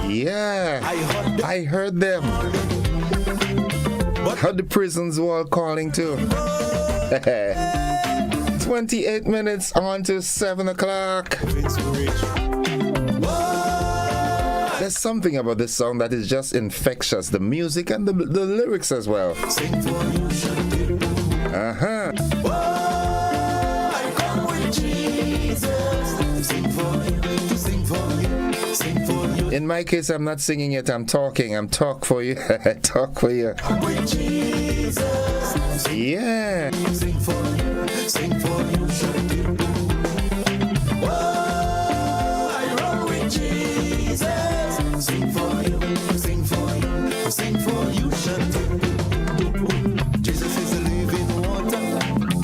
Yeah, I heard them. How the prisons were calling too. 28 minutes on to 7 o'clock. There's something about this song that is just infectious. The music and the lyrics as well. Uh-huh. In my case, I'm not singing it, I'm talking. I'm talk for you. Talk for you. Yeah. Sing for you. Sing for you. I run with Jesus. Sing for you. Sing for you. Sing for you. Jesus is a living water.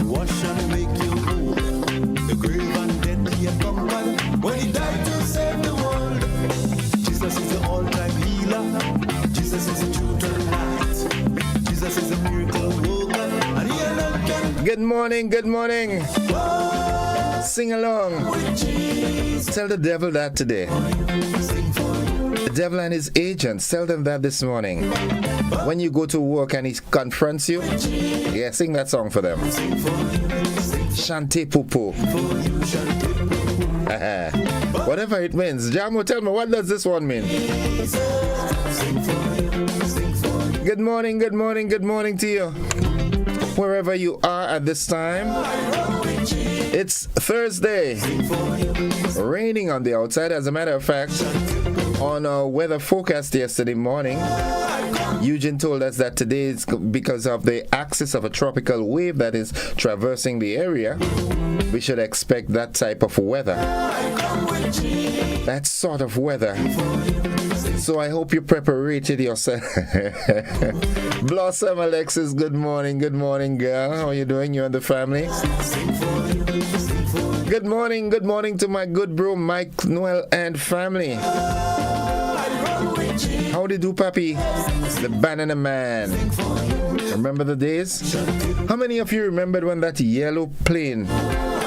Wash and make you whole. The grave and death he had conquered when he died to save the world. Jesus is the all-time healer. Jesus is the truth and light. Jesus is a miracle worker, and he alone can. Good morning, good morning. Sing along. Tell the devil that today. The devil and his agents, tell them that this morning. When you go to work and he confronts you, yeah, sing that song for them. Shante Popo. Whatever it means. Jamo, tell me, what does this one mean? Good morning, good morning, good morning to you. Wherever you are at this time. It's Thursday. Raining on the outside. As a matter of fact, on our weather forecast yesterday morning, Eugene told us that today is because of the axis of a tropical wave that is traversing the area. We should expect that type of weather. That sort of weather. So I hope you preparated yourself. Blossom Alexis, good morning girl. How are you doing? You and the family? Good morning to my good bro Mike Noel and family. How do you do, Papi? The Banana Man. Remember the days? How many of you remembered when that yellow plane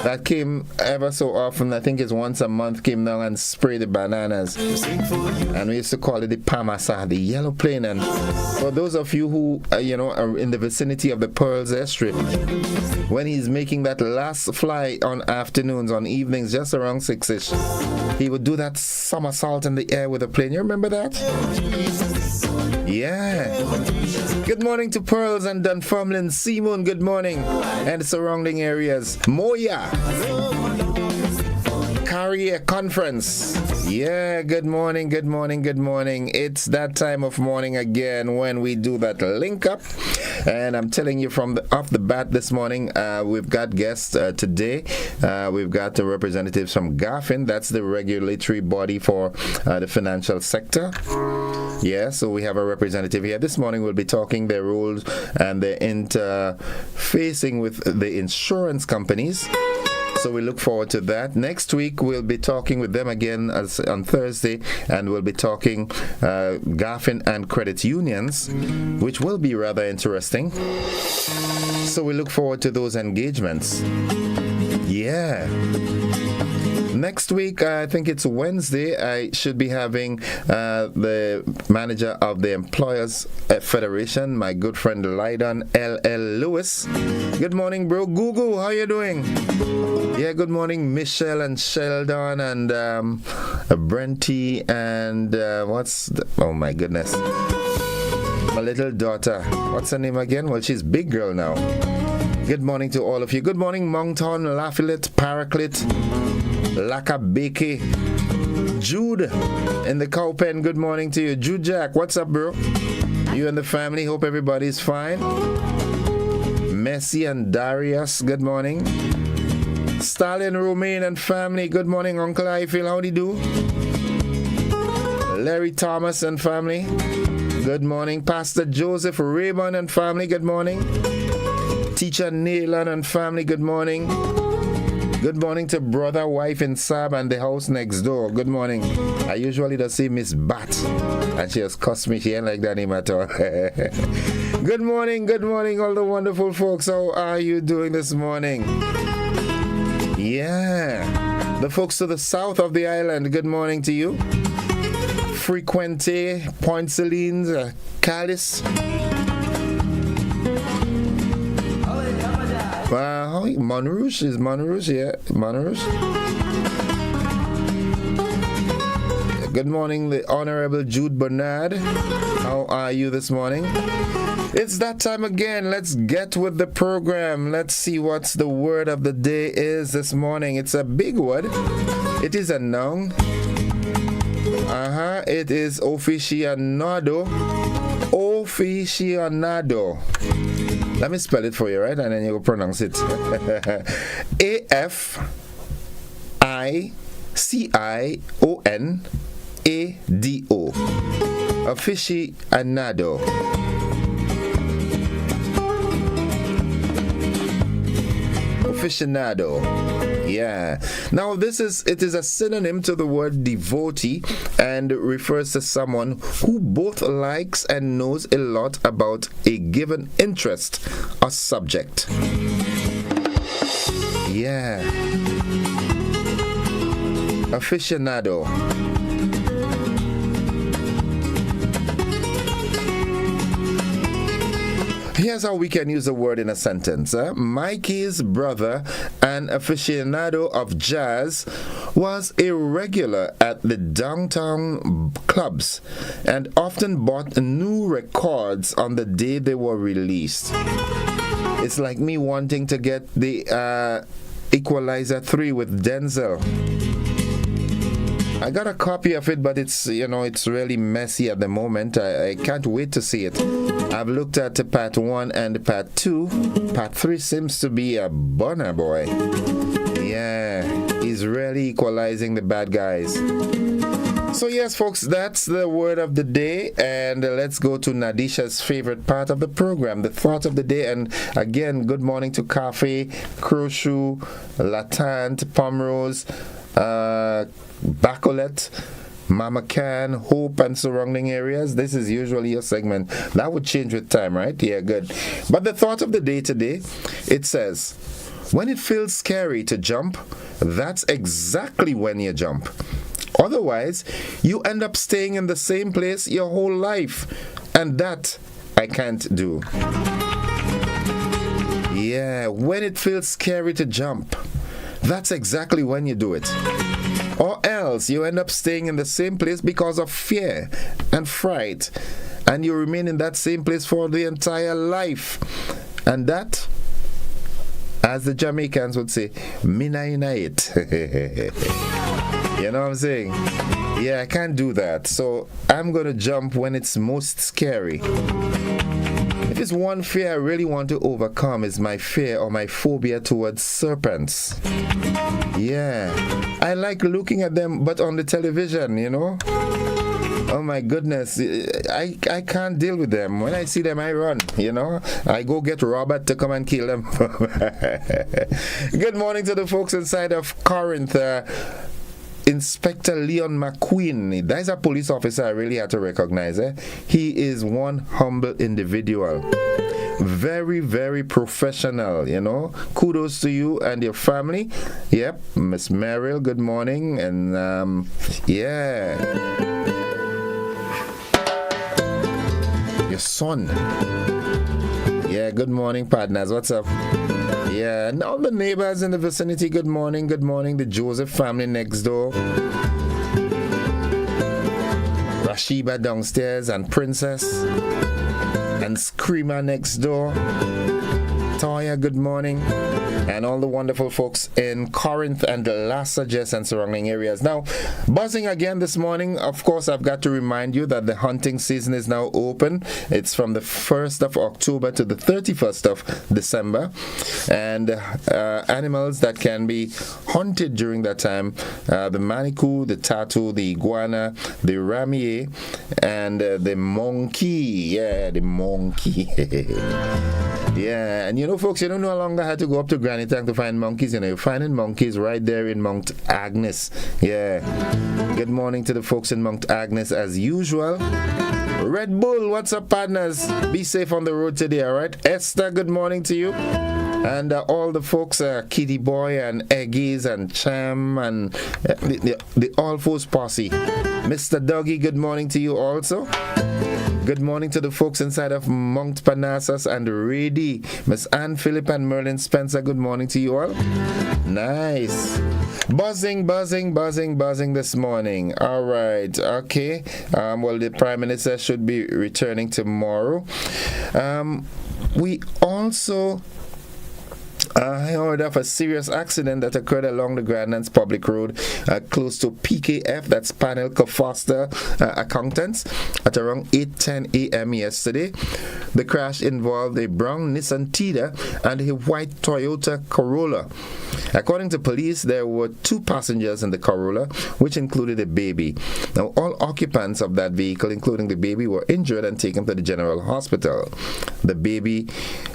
that came ever so often, I think it's once a month, came down and sprayed the bananas? And we used to call it the Pamasa, the yellow plane. And for those of you who are in the vicinity of the Pearls Airstrip, when he's making that last fly on afternoons, on evenings, just around 6-ish, he would do that somersault in the air with a plane. You remember that? Yeah. Good morning to Pearls and Dunfermline, Seamoon, good morning. And surrounding areas. Moya. Carrier Conference. Yeah, good morning. It's that time of morning again when we do that link up. And I'm telling you from off the bat this morning, we've got guests today. We've got the representatives from Garfin. That's the regulatory body for the financial sector. Yeah, so we have a representative here. This morning we'll be talking their roles and their interfacing with the insurance companies. So we look forward to that. Next week we'll be talking with them again on Thursday, and we'll be talking Garfin and credit unions, which will be rather interesting. So we look forward to those engagements. Yeah. Next week, I think it's Wednesday, I should be having the manager of the Employers Federation, my good friend Lydon L.L. Lewis. Good morning, bro. Gugu, how you doing? Yeah, good morning, Michelle and Sheldon and Brenty and oh my goodness. My little daughter. What's her name again? Well, she's big girl now. Good morning to all of you. Good morning, Moncton, Lafayette, Paraclete, Lakabeke, Jude in the cow pen. Good morning to you. Jude Jack, what's up, bro? You and the family, hope everybody's fine. Messi and Darius, good morning. Stalin, Romaine and family, good morning. Uncle Eiffel, how do you do? Larry Thomas and family, good morning. Pastor Joseph Raymond and family, good morning. Teacher Naylan and family, good morning. Good morning to brother, wife, and Sab and the house next door. Good morning. I usually don't see Miss Bat, and she has cussed me. She ain't like that name at all. Good morning, all the wonderful folks. How are you doing this morning? Yeah. The folks to the south of the island, good morning to you. Frequente, Poincelines, Calice. Monrouge is Monrouge, yeah, Monrouge. Good morning, the Honorable Jude Bernard. How are you this morning? It's that time again. Let's get with the program. Let's see what's the word of the day is this morning. It's a big word. It is a noun. It is aficionado. Aficionado. Let me spell it for you, right? And then you will pronounce it. A-F-I-C-I-O-N-A-D-O. Aficionado. Aficionado. Yeah. Now it is a synonym to the word devotee and refers to someone who both likes and knows a lot about a given interest or subject. Yeah. Aficionado. Here's how we can use a word in a sentence. Mikey's brother, an aficionado of jazz, was a regular at the downtown clubs and often bought new records on the day they were released. It's like me wanting to get the Equalizer 3 with Denzel. I got a copy of it, but it's really messy at the moment. I can't wait to see it. I've looked at part 1 and part 2. Part 3 seems to be a burner, boy. Yeah, he's really equalizing the bad guys. So yes, folks, that's the word of the day, and let's go to Nadisha's favorite part of the program, the thought of the day. And again, good morning to Cafe, Croshoe, Latant, Pomrose, Bacolet, Mama Can, Hope, and surrounding areas. This is usually your segment. That would change with time, right? Yeah, good. But the thought of the day today, it says, when it feels scary to jump, that's exactly when you jump. Otherwise, you end up staying in the same place your whole life. And that I can't do. Yeah, when it feels scary to jump, that's exactly when you do it. Or else you end up staying in the same place because of fear and fright, and you remain in that same place for the entire life. And that, as the Jamaicans would say, mina ina it. You know what I'm saying? Yeah, I can't do that. So I'm going to jump when it's most scary. If it's one fear I really want to overcome, is my fear or my phobia towards serpents. Yeah, I like looking at them, but on the television, Oh my goodness, I can't deal with them. When I see them, I run, I go get Robert to come and kill them. Good morning to the folks inside of Corinth. Inspector Leon McQueen, that's a police officer I really had to recognize. He is one humble individual. Very, very professional, Kudos to you and your family. Yep, Miss Merrill, good morning. And, yeah. Your son. Yeah, good morning, partners. What's up? Yeah, and all the neighbors in the vicinity, good morning. Good morning, the Joseph family next door. Rashiba downstairs and Princess. And Screamer next door. Toya, good morning. And all the wonderful folks in Corinth and Lhasa Jess and surrounding areas. Now, buzzing again this morning, of course, I've got to remind you that the hunting season is now open. It's from the 1st of October to the 31st of December. And animals that can be hunted during that time, the manikou, the tattoo, the iguana, the ramier, and the monkey. Yeah, the monkey. Yeah, and folks, you don't no longer have to go up to Granny Tank to find monkeys. You're finding monkeys right there in Mount Agnes. Yeah. Good morning to the folks in Mount Agnes as usual. Red Bull, what's up, partners? Be safe on the road today, all right? Esther, good morning to you. And all the folks, Kitty Boy and Eggies and Cham and the All Fours posse. Mr. Doggy, good morning to you also. Good morning to the folks inside of Mount Parnassus and Rady. Miss Ann Phillip and Merlin Spencer, good morning to you all. Nice. Buzzing this morning. All right. Okay. Well, the Prime Minister should be returning tomorrow. We also I heard of a serious accident that occurred along the Grandlands Public Road close to PKF, that's Panel Foster Accountants, at around 8:10 a.m. yesterday. The crash involved a brown Nissan Tiida and a white Toyota Corolla. According to police, there were 2 passengers in the Corolla, which included a baby. Now, all occupants of that vehicle, including the baby, were injured and taken to the General Hospital. The baby,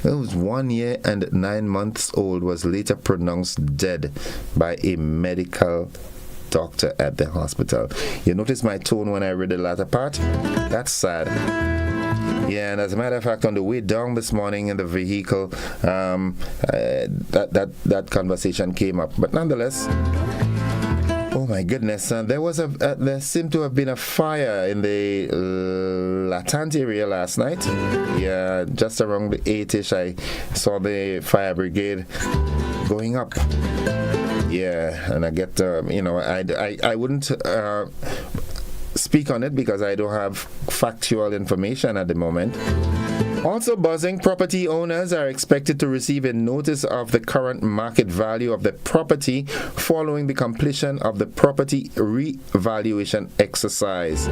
who was 1 year and 9 months old, was later pronounced dead by a medical doctor at the hospital. You notice my tone when I read the latter part? That's sad. Yeah, and as a matter of fact, on the way down this morning in the vehicle, that conversation came up. But nonetheless, oh my goodness, there seemed to have been a fire in the Latant area last night. Yeah, just around the 8-ish, I saw the fire brigade going up. Yeah, and I get, I wouldn't speak on it because I don't have factual information at the moment. Also buzzing, property owners are expected to receive a notice of the current market value of the property following the completion of the property revaluation exercise.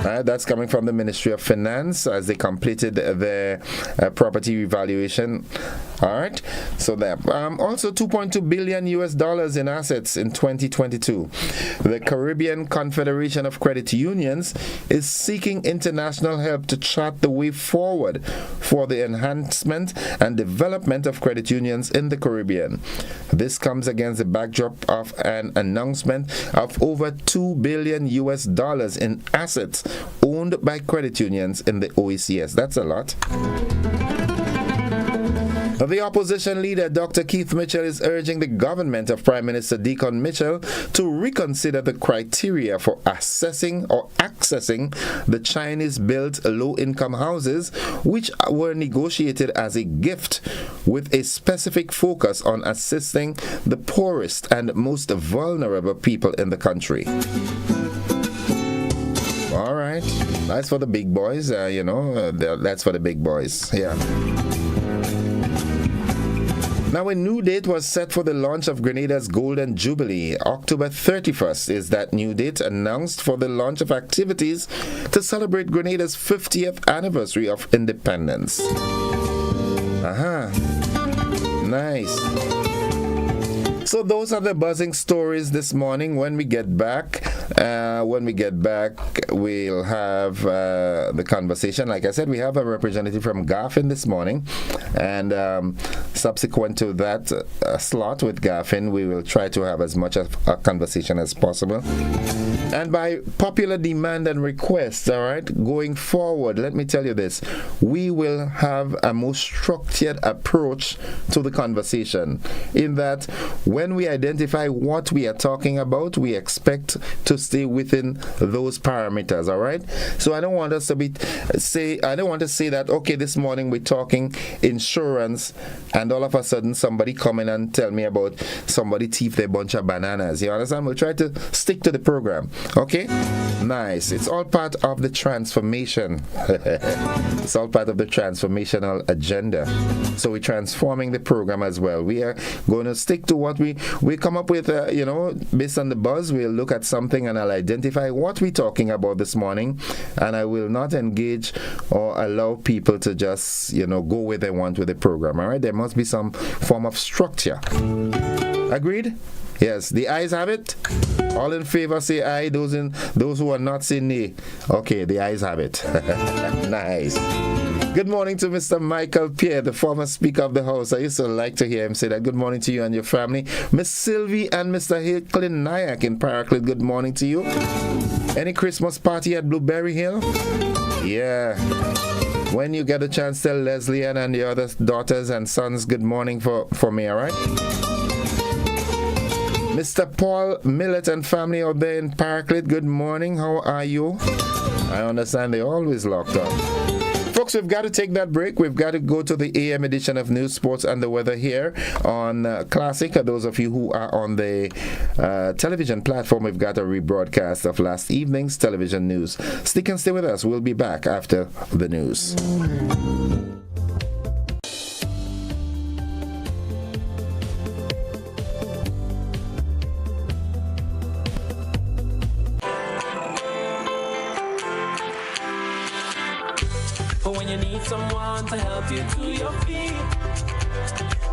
That's coming from the Ministry of Finance as they completed their property revaluation. All right. So there. Also, $2.2 billion in assets in 2022. The Caribbean Confederation of Credit Unions is seeking international help to chart the way forward for the enhancement and development of credit unions in the Caribbean. This comes against the backdrop of an announcement of over $2 billion in assets owned by credit unions in the OECS. That's a lot. The opposition leader, Dr. Keith Mitchell, is urging the government of Prime Minister Deacon Mitchell to reconsider the criteria for accessing the Chinese-built low-income houses, which were negotiated as a gift with a specific focus on assisting the poorest and most vulnerable people in the country. All right, that's for the big boys, that's for the big boys, yeah. Now, a new date was set for the launch of Grenada's Golden Jubilee. October 31st is that new date announced for the launch of activities to celebrate Grenada's 50th anniversary of independence. Nice. So those are the buzzing stories this morning. When we get back, we'll have the conversation. Like I said, we have a representative from Garfin this morning, and subsequent to that slot with Garfin, we will try to have as much of a conversation as possible. And by popular demand and request, all right, going forward, let me tell you this, we will have a more structured approach to the conversation, in that when we identify what we are talking about, we expect to stay within those parameters, all right? So I don't want us to say that, okay, this morning we're talking insurance, and all of a sudden somebody come in and tell me about somebody thief their bunch of bananas. You understand? We'll try to stick to the program. Okay? Nice. It's all part of the transformation. It's all part of the transformational agenda. So we're transforming the program as well. We are going to stick to what we come up with, based on the buzz. We'll look at something and I'll identify what we're talking about this morning, and I will not engage or allow people to just, go where they want with the program. All right? There must be some form of structure. Agreed? Yes, the ayes have it. All in favor say aye. Those who are not say nay. Okay, the ayes have it. Nice. Good morning to Mr. Michael Pierre, the former Speaker of the House. I used to like to hear him say that. Good morning to you and your family. Miss Sylvie and Mr. Hicklin Nayak in Paraclet, good morning to you. Any Christmas party at Blueberry Hill? Yeah. When you get a chance, tell Leslie and the other daughters and sons good morning for me, all right? Mr. Paul Millett and family out there in Parklet, good morning. How are you? I understand they're always locked up. Folks, we've got to take that break. We've got to go to the AM edition of News, Sports, and the Weather here on Classic. Those of you who are on the television platform, we've got a rebroadcast of last evening's television news. Stick and stay with us. We'll be back after the news. Someone to help you to your feet.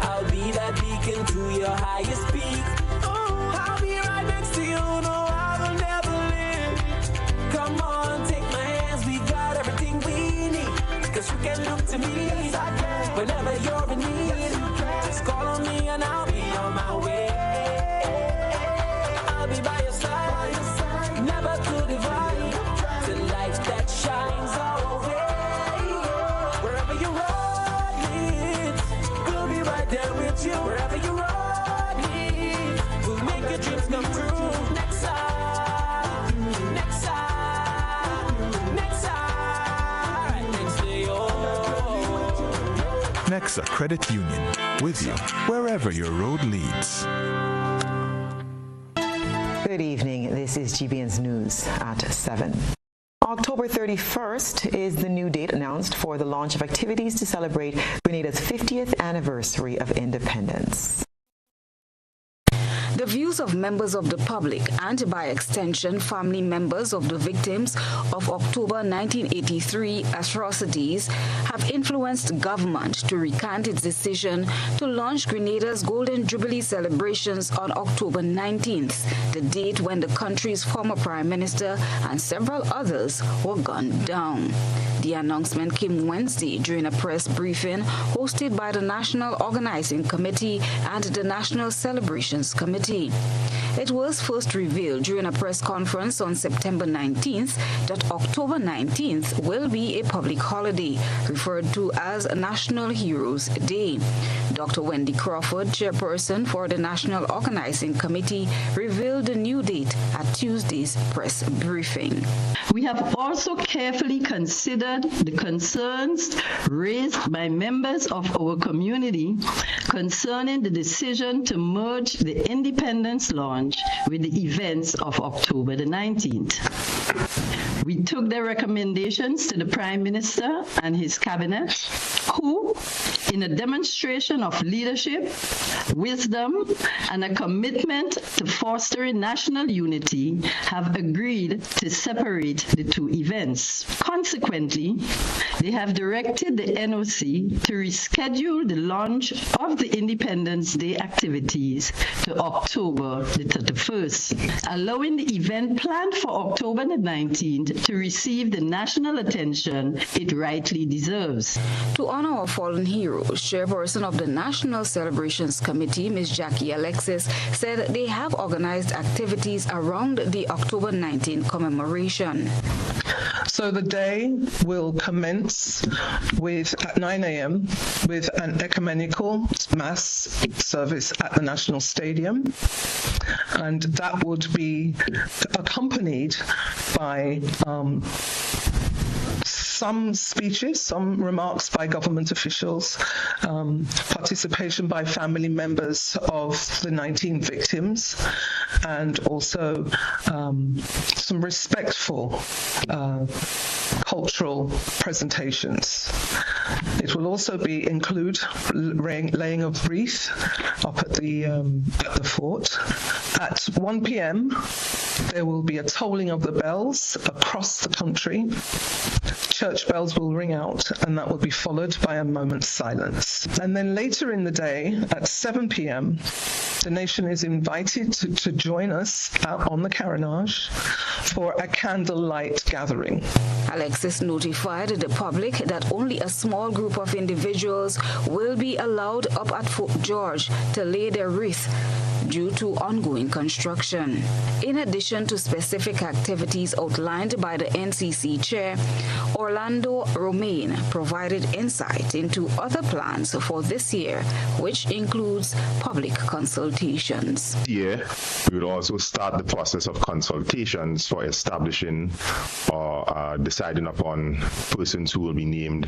I'll be that beacon to your highest peak. Oh, I'll be right next to you. No, I will never leave. Come on, take my hands. We got everything we need. 'Cause you can look to me whenever you're in need. Just call on me and I'll be on my way. I'll be by your side, never to divide. The light that shines always. Wherever you run, we'll make your dreams come true. Next time, next time, next time, next to you. Nexa Credit Union, with you wherever your road leads. Good evening. This is GBN's News at 7. October 31st is the new date announced for the launch of activities to celebrate Grenada's 50th anniversary of independence. The views of members of the public and, by extension, family members of the victims of October 1983 atrocities have influenced government to recant its decision to launch Grenada's Golden Jubilee celebrations on October 19th, the date when the country's former Prime Minister and several others were gunned down. The announcement came Wednesday during a press briefing hosted by the National Organizing Committee and the National Celebrations Committee. It was first revealed during a press conference on September 19th that October 19th will be a public holiday, referred to as National Heroes Day. Dr. Wendy Crawford, chairperson for the National Organizing Committee, revealed the new date at Tuesday's press briefing. We have also carefully considered the concerns raised by members of our community concerning the decision to merge the Independence Launch with the events of October the 19th. We took their recommendations to the Prime Minister and his cabinet, who, in a demonstration of leadership, wisdom, and a commitment to fostering national unity, have agreed to separate the two events. Consequently, they have directed the NOC to reschedule the launch of the Independence Day activities to October the 31st, allowing the event planned for October the 19th to receive the national attention it rightly deserves. To honor our fallen heroes, chairperson of the National Celebrations Committee, Ms. Jackie Alexis, said they have organized activities around the October 19th commemoration. So the day will commence at 9 a.m. with an ecumenical mass service at the National Stadium, and that would be accompanied by some speeches, some remarks by government officials, participation by family members of the 19 victims, and also some respectful cultural presentations. It will also include laying of wreath up at the fort. At 1 p.m. there will be a tolling of the bells across the country. Church bells will ring out, and that will be followed by a moment's silence. And then later in the day, at 7 p.m., the nation is invited to join us out on the Carronage for a candlelight gathering. Alexis notified the public that only a small group of individuals will be allowed up at Fort George to lay their wreath. due to ongoing construction. In addition to specific activities outlined by the NCC chair, Orlando Romaine provided insight into other plans for this year, which includes public consultations. Here, we will also start the process of consultations for establishing or deciding upon persons who will be named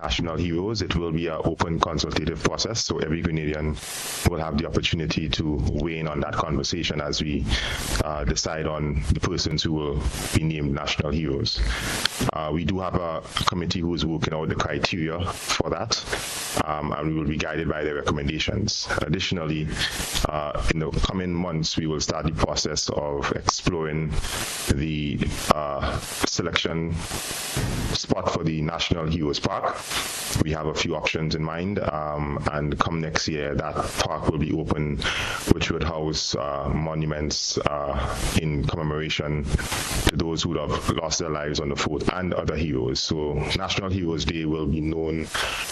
national heroes. It will be an open consultative process, so every Grenadian will have the opportunity to weigh in on that conversation as we decide on the persons who will be named national heroes. We do have a committee who is working out the criteria for that, and we will be guided by their recommendations. Additionally, in the coming months, we will start the process of exploring the selection spot for the National Heroes Park. We have a few options in mind, and come next year, that park will be open, which would house monuments in commemoration to those who have lost their lives on the fort and other heroes. So National Heroes Day will be known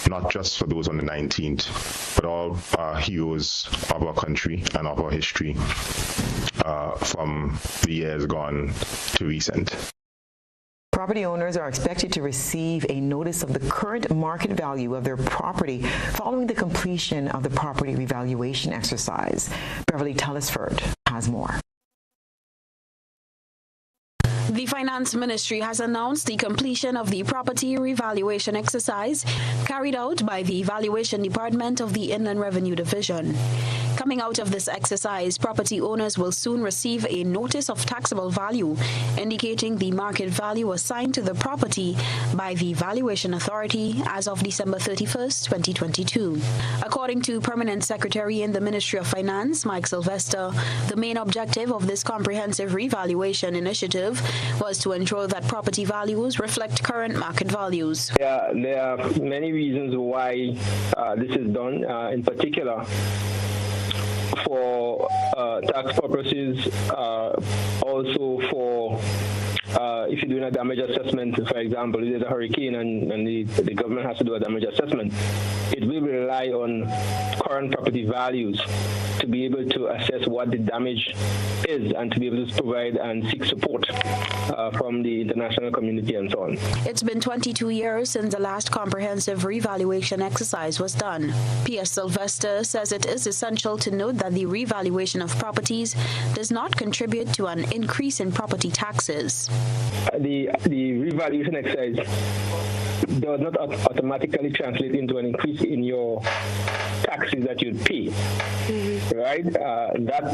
not just for those on the 19th, but all heroes of our country and of our history from the years gone to recent. Property owners are expected to receive a notice of the current market value of their property following the completion of the property revaluation exercise. Beverly Telesford has more. The Finance Ministry has announced the completion of the property revaluation exercise carried out by the Evaluation Department of the Inland Revenue Division. Coming out of this exercise, property owners will soon receive a notice of taxable value indicating the market value assigned to the property by the Valuation Authority as of December 31st, 2022. According to Permanent Secretary in the Ministry of Finance, Mike Sylvester, the main objective of this comprehensive revaluation initiative was to ensure that property values reflect current market values. There are many reasons why this is done, in particular for tax purposes, also for if you're doing a damage assessment, for example, there's a hurricane and the government has to do a damage assessment, it will rely on current property values to be able to assess what the damage is and to be able to provide and seek support from the international community and so on. It's been 22 years since the last comprehensive revaluation exercise was done. P.S. Sylvester says it is essential to note that the revaluation of properties does not contribute to an increase in property taxes. The revaluation exercise does not automatically translate into an increase in your taxes that you'd pay, right? That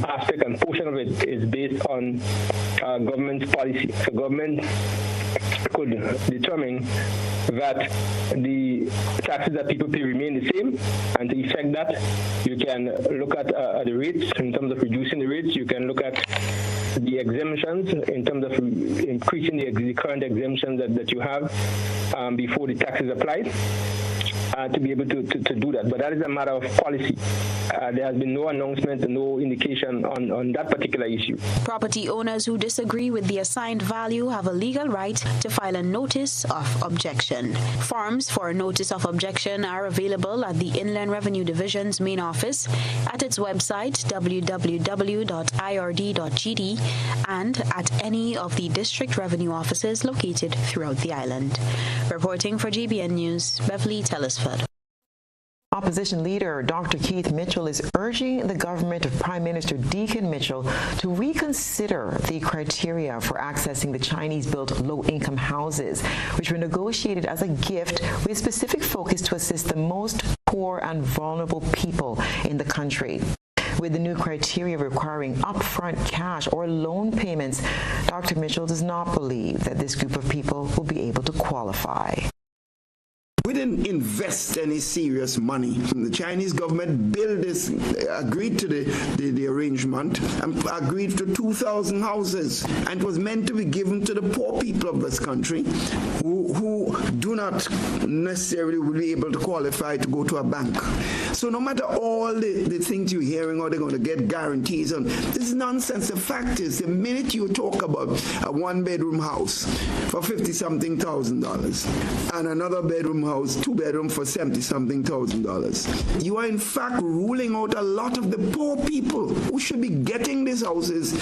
aspect and portion of it is based on government's policy. So government could determine that the taxes that people pay remain the same, and to effect that, you can look at the rates in terms of reducing the rates. You can look at the exemptions in terms of increasing the current exemptions that you have before the tax is applied. To be able to do that. But that is a matter of policy. There has been no announcement, no indication on that particular issue. Property owners who disagree with the assigned value have a legal right to file a notice of objection. Forms for a notice of objection are available at the Inland Revenue Division's main office, at its website www.ird.gd, and at any of the district revenue offices located throughout the island. Reporting for GBN News, Beverly Telesford. Opposition leader Dr. Keith Mitchell is urging the government of Prime Minister Deacon Mitchell to reconsider the criteria for accessing the Chinese-built low-income houses, which were negotiated as a gift with specific focus to assist the most poor and vulnerable people in the country. With the new criteria requiring upfront cash or loan payments, Dr. Mitchell does not believe that this group of people will be able to qualify. We didn't invest any serious money. The Chinese government agreed to the arrangement and agreed to 2,000 houses, and it was meant to be given to the poor people of this country who do not necessarily will be able to qualify to go to a bank. So no matter all the things you're hearing, or they're going to get guarantees on, this is nonsense. The fact is, the minute you talk about a one-bedroom house for $50-something thousand and another bedroom house house, 2-bedroom for $70-something thousand. You are in fact ruling out a lot of the poor people who should be getting these houses.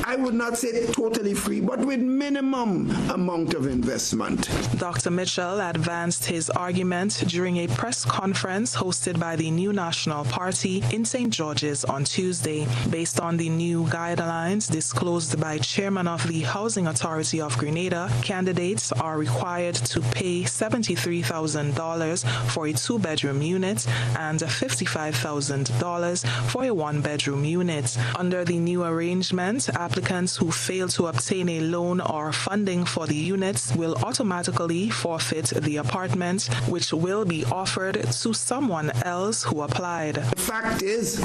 I would not say totally free, but with minimum amount of investment. Dr. Mitchell advanced his argument during a press conference hosted by the New National Party in St. George's on Tuesday. Based on the new guidelines disclosed by Chairman of the Housing Authority of Grenada, candidates are required to pay $73,000 for a 2-bedroom unit and $55,000 for a 1-bedroom unit. Under the new arrangement, applicants who fail to obtain a loan or funding for the units will automatically forfeit the apartment, which will be offered to someone else who applied. The fact is,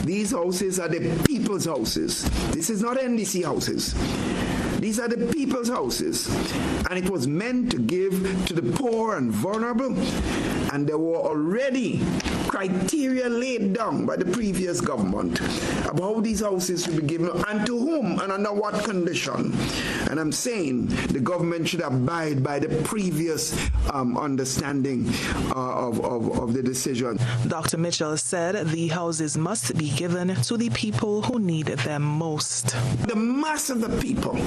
these houses are the people's houses. This is not NDC houses. These are the people's houses, and it was meant to give to the poor and vulnerable, and there were already criteria laid down by the previous government about how these houses should be given and to whom and under what condition. And I'm saying the government should abide by the previous understanding of the decision. Dr. Mitchell said the houses must be given to the people who need them most. The mass of the people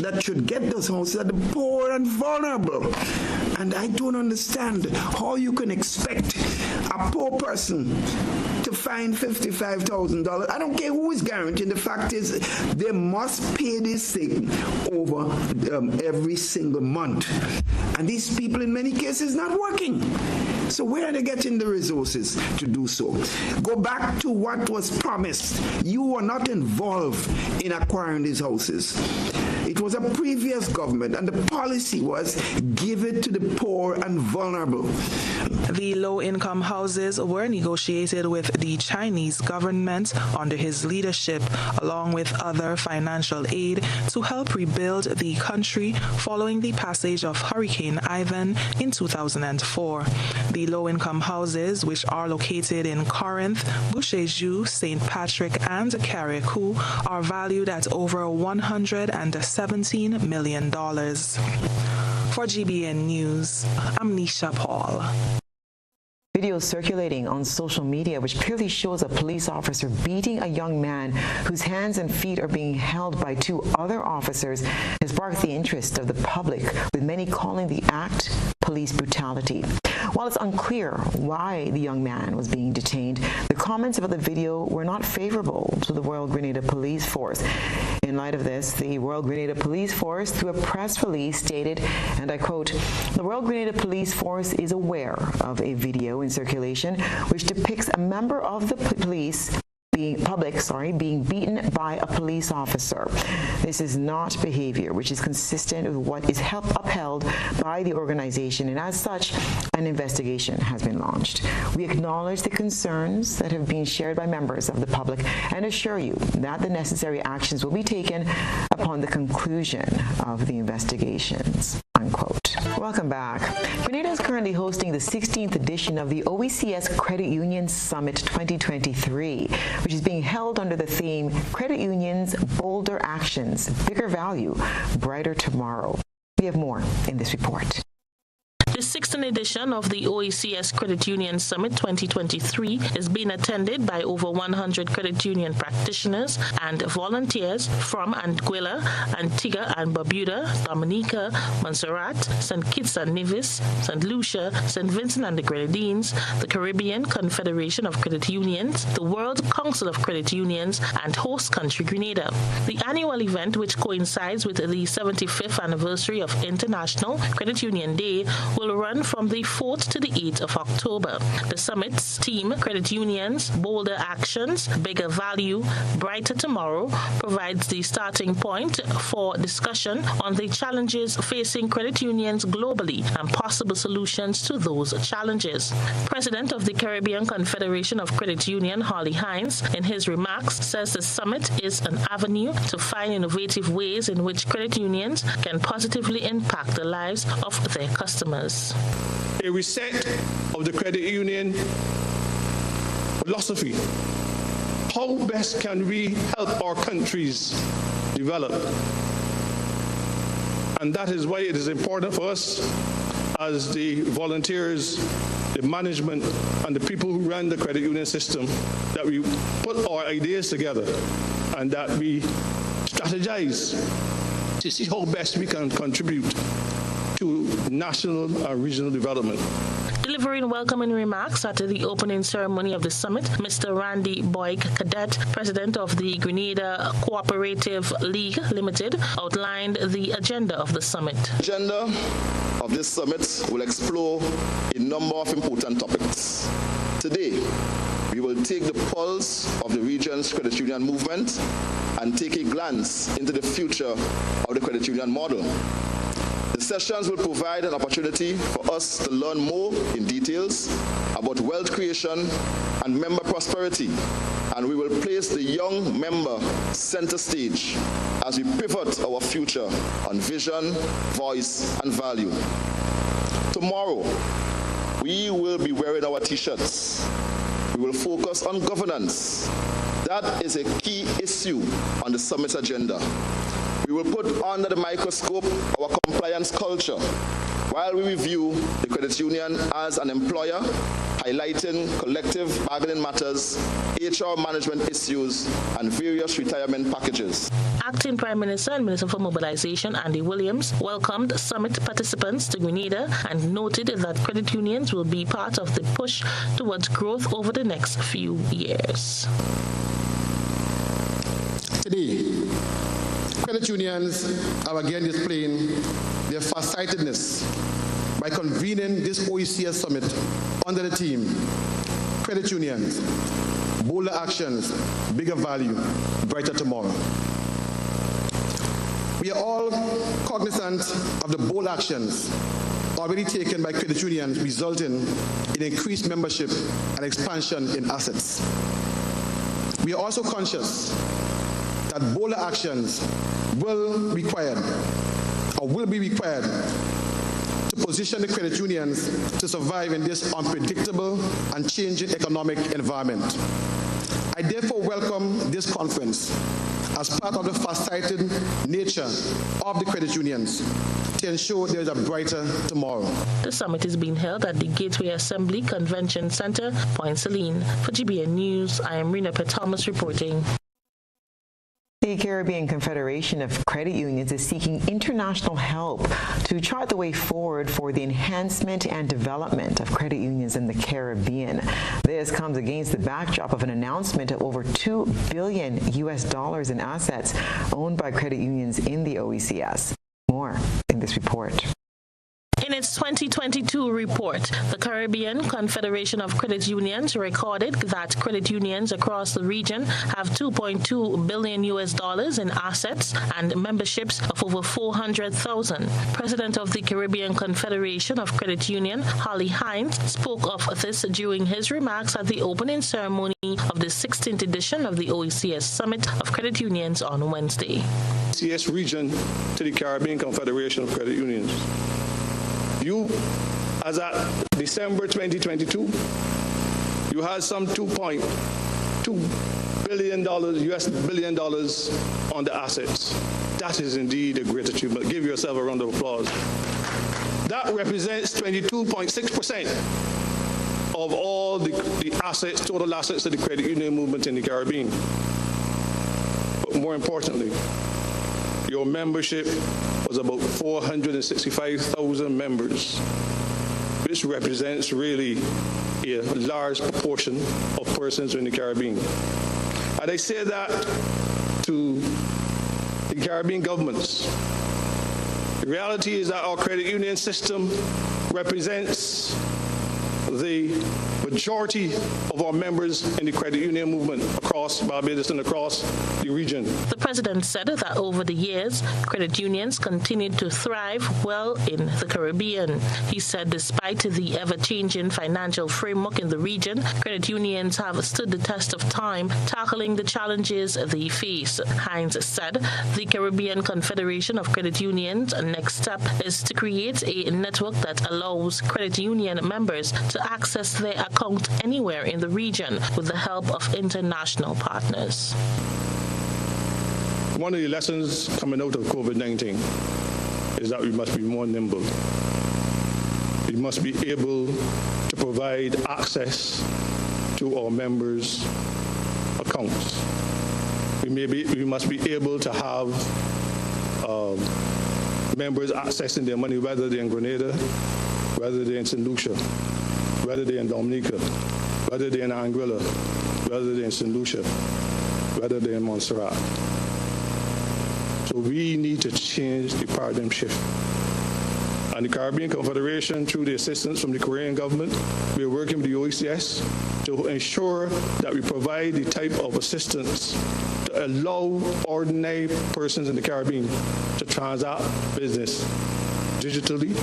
that should get those houses are the poor and vulnerable. And I don't understand how you can expect a poor person to find $55,000. I don't care who is guaranteeing. The fact is, they must pay this thing over every single month. And these people, in many cases, not working. So where are they getting the resources to do so? Go back to what was promised. You were not involved in acquiring these houses. It was a previous government, and the policy was give it to the poor and vulnerable. The low-income houses were negotiated with the Chinese government under his leadership, along with other financial aid to help rebuild the country following the passage of Hurricane Ivan in 2004. The low-income houses, which are located in Corinth, Boucherjou, St. Patrick, and Carriacou, are valued at over $117 million. For GBN News, I'm Nisha Paul. Video circulating on social media which clearly shows a police officer beating a young man whose hands and feet are being held by 2 other officers has sparked the interest of the public, with many calling the act police brutality. While it's unclear why the young man was being detained, the comments about the video were not favorable to the Royal Grenada Police Force. In light of this, the Royal Grenada Police Force, through a press release, stated, and I quote, "The Royal Grenada Police Force is aware of a video in circulation which depicts a member of the police being beaten by a police officer. This is not behavior which is consistent with what is upheld by the organization, and as such, an investigation has been launched. We acknowledge the concerns that have been shared by members of the public and assure you that the necessary actions will be taken upon the conclusion of the investigations." Unquote. Welcome back. Grenada is currently hosting the 16th edition of the OECS Credit Union Summit 2023, which is being held under the theme Credit Unions, Bolder Actions, Bigger Value, Brighter Tomorrow. We have more in this report. The 16th edition of the OECS Credit Union Summit 2023 is being attended by over 100 credit union practitioners and volunteers from Anguilla, Antigua and Barbuda, Dominica, Montserrat, St. Kitts and Nevis, St. Lucia, St. Vincent and the Grenadines, the Caribbean Confederation of Credit Unions, the World Council of Credit Unions, and host country Grenada. The annual event, which coincides with the 75th anniversary of International Credit Union Day, will run from the 4th to the 8th of October. The summit's theme, Credit Unions, Bolder Actions, Bigger Value, Brighter Tomorrow, provides the starting point for discussion on the challenges facing credit unions globally and possible solutions to those challenges. President of the Caribbean Confederation of Credit Union, Holly Hines, in his remarks, says the summit is an avenue to find innovative ways in which credit unions can positively impact the lives of their customers. A reset of the credit union philosophy. How best can we help our countries develop? And that is why it is important for us as the volunteers, the management, and the people who run the credit union system, that we put our ideas together and that we strategize to see how best we can contribute to national and regional development. Delivering welcoming remarks at the opening ceremony of the summit, Mr. Randy Boyd Cadet, president of the Grenada Cooperative League Limited, outlined the agenda of the summit. The agenda of this summit will explore a number of important topics. Today, we will take the pulse of the region's credit union movement and take a glance into the future of the credit union model. The sessions will provide an opportunity for us to learn more in details about wealth creation and member prosperity, and we will place the young member center stage as we pivot our future on vision, voice, and value. Tomorrow, we will be wearing our t-shirts. We will focus on governance. That is a key issue on the summit's agenda. We will put under the microscope our compliance culture while we review the credit union as an employer, highlighting collective bargaining matters, HR management issues, and various retirement packages. Acting Prime Minister and Minister for Mobilization Andy Williams welcomed summit participants to Grenada and noted that credit unions will be part of the push towards growth over the next few years. Today, credit unions are again displaying their farsightedness by convening this OECS summit under the theme, Credit Unions, Bolder Actions, Bigger Value, Brighter Tomorrow. We are all cognizant of the bold actions already taken by credit unions, resulting in increased membership and expansion in assets. We are also conscious that bolder actions will be required to position the credit unions to survive in this unpredictable and changing economic environment. I therefore welcome this conference as part of the far-sighted nature of the credit unions to ensure there is a brighter tomorrow. The summit is being held at the Gateway Assembly Convention Center, Point Celine. For GBN News, I am Rena Thomas reporting. The Caribbean Confederation of Credit Unions is seeking international help to chart the way forward for the enhancement and development of credit unions in the Caribbean. This comes against the backdrop of an announcement of over $2 billion in assets owned by credit unions in the OECS. More in this report. In its 2022 report, the Caribbean Confederation of Credit Unions recorded that credit unions across the region have $2.2 billion in assets and memberships of over 400,000. President of the Caribbean Confederation of Credit Union, Holly Hines, spoke of this during his remarks at the opening ceremony of the 16th edition of the OECS Summit of Credit Unions on Wednesday. OECS region to the Caribbean Confederation of Credit Unions. You, as at December 2022, you had some $2.2 billion on the assets. That is indeed a great achievement. Give yourself a round of applause. That represents 22.6% of all the assets, total assets of the credit union movement in the Caribbean. But more importantly, your membership was about 465,000 members, which represents really a large proportion of persons in the Caribbean. And I say that to the Caribbean governments. The reality is that our credit union system represents the majority of our members in the credit union movement across Barbados and across the region. The president said that over the years, credit unions continued to thrive well in the Caribbean. He said despite the ever-changing financial framework in the region, credit unions have stood the test of time, tackling the challenges they face. Hines said the Caribbean Confederation of Credit Unions' next step is to create a network that allows credit union members to access their account anywhere in the region with the help of international partners. One of the lessons coming out of COVID-19 is that we must be more nimble. We must be able to provide access to our members' accounts. We must be able to have members accessing their money, whether they're in Grenada, whether they're in St. Lucia, whether they're in Dominica, whether they're in Anguilla, whether they're in St. Lucia, whether they're in Montserrat. So we need to change the paradigm shift. And the Caribbean Confederation, through the assistance from the Korean government, we are working with the OECS to ensure that we provide the type of assistance to allow ordinary persons in the Caribbean to transact business digitally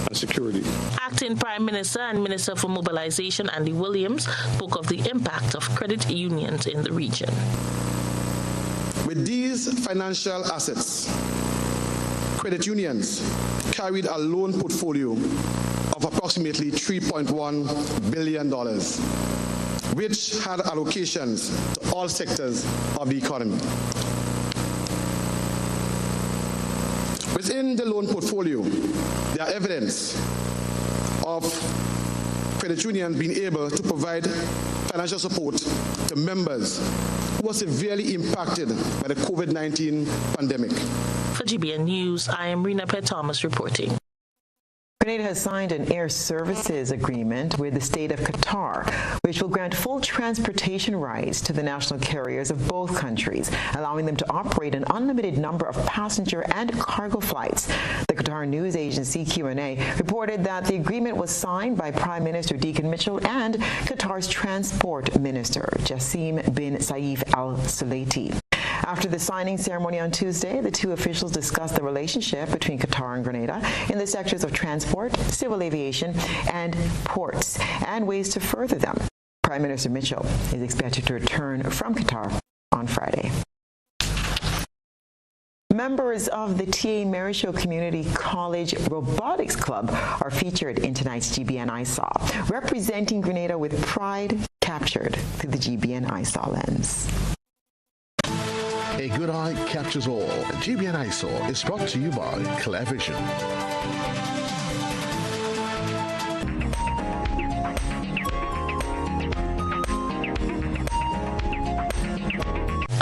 and securely. Acting Prime Minister and Minister for Mobilization Andy Williams spoke of the impact of credit unions in the region. With these financial assets, credit unions carried a loan portfolio of approximately $3.1 billion, which had allocations to all sectors of the economy. Within the loan portfolio, there are evidence of credit unions being able to provide financial support to members who were severely impacted by the COVID-19 pandemic. For GBN News, I am Rena Pett-Thomas reporting. Grenada has signed an air services agreement with the state of Qatar, which will grant full transportation rights to the national carriers of both countries, allowing them to operate an unlimited number of passenger and cargo flights. The Qatar news agency QNA reported that the agreement was signed by Prime Minister Deacon Mitchell and Qatar's Transport Minister Jassim bin Saif Al Sulaiti. After the signing ceremony on Tuesday, the two officials discussed the relationship between Qatar and Grenada in the sectors of transport, civil aviation, and ports, and ways to further them. Prime Minister Mitchell is expected to return from Qatar on Friday. Members of the T.A. Marisho Community College Robotics Club are featured in tonight's GBN ISAW, representing Grenada with pride, captured through the GBN ISAW lens. A good eye captures all. GBN ISAW is brought to you by Clear Vision.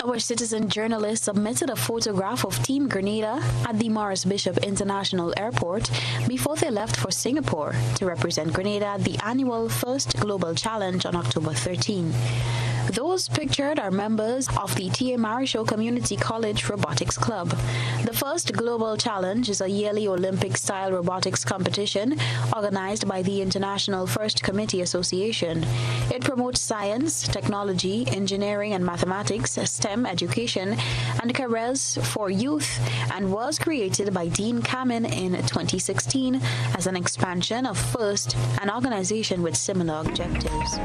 Our citizen journalist submitted a photograph of Team Grenada at the Morris Bishop International Airport before they left for Singapore to represent Grenada at the annual First Global Challenge on October 13. Those pictured are members of the T.A. Marisho Community College Robotics Club. The First Global Challenge is a yearly Olympic-style robotics competition organized by the International First Committee Association. It promotes science, technology, engineering, and mathematics, STEM education, and careers for youth, and was created by Dean Kamin in 2016 as an expansion of FIRST, an organization with similar objectives.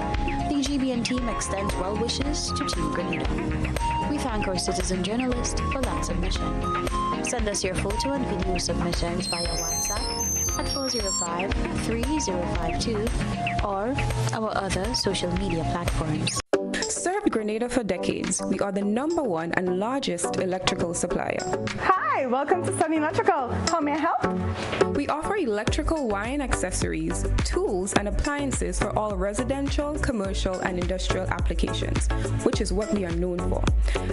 The GBN team extends well wishes to Team Grenada. We thank our citizen journalist for that submission. Send us your photo and video submissions via WhatsApp at 405-3052 or our other social media platforms. Served Grenada for decades. We are the #1 and largest electrical supplier. Hi, welcome to Sunny Electrical. How may I help? We offer electrical wiring accessories, tools, and appliances for all residential, commercial, and industrial applications, which is what we are known for.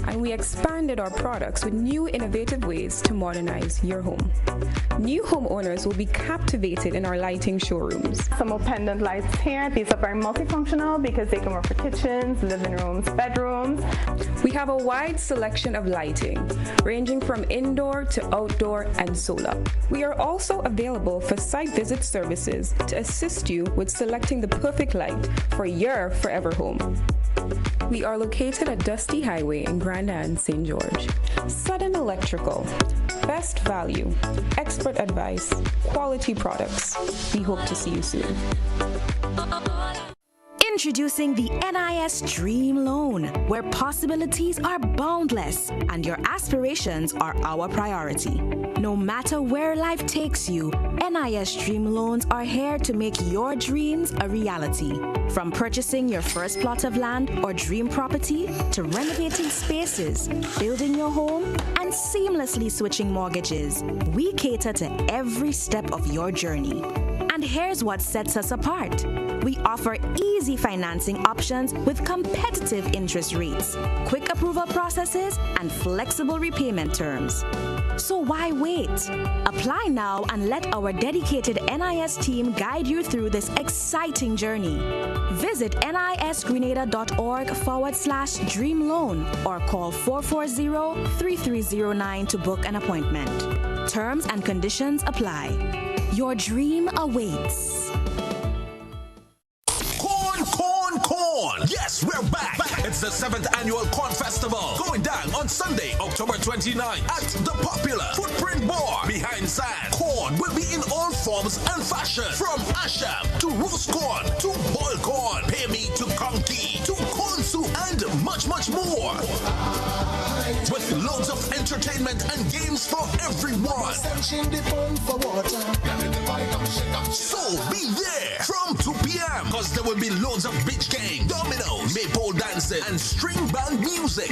And we expanded our products with new innovative ways to modernize your home. New homeowners will be captivated in our lighting showrooms. Some more pendant lights here. These are very multifunctional because they can work for kitchens, living rooms, bedrooms. We have a wide selection of lighting, ranging from indoor to outdoor and solar. We are also available for site visit services to assist you with selecting the perfect light for your forever home. We are located at Dusty Highway in Grenada, St. George. Sudden Electrical. Best value, expert advice, quality products. We hope to see you soon. Introducing the NIS Dream Loan, where possibilities are boundless and your aspirations are our priority. No matter where life takes you, NIS Dream Loans are here to make your dreams a reality. From purchasing your first plot of land or dream property to renovating spaces, building your home, and seamlessly switching mortgages, we cater to every step of your journey. And And here's what sets us apart. We offer easy financing options with competitive interest rates, quick approval processes, and flexible repayment terms. So why wait? Apply now and let our dedicated NIS team guide you through this exciting journey. Visit nisgrenada.org/dream loan or call 440-3309 to book an appointment. Terms and conditions apply. Your dream awaits. Corn! Yes, we're back! It's the 7th annual Corn Festival going down on Sunday, October 29th at the popular Footprint Bar behind Sand. Corn will be in all forms and fashions, from asham to roast corn to boiled corn, pay me to conky to corn soup, and much more. With loads of entertainment and games for everyone. So be there from 2 p.m. because there will be loads of beach games, dominoes, maypole dancing, and string band music.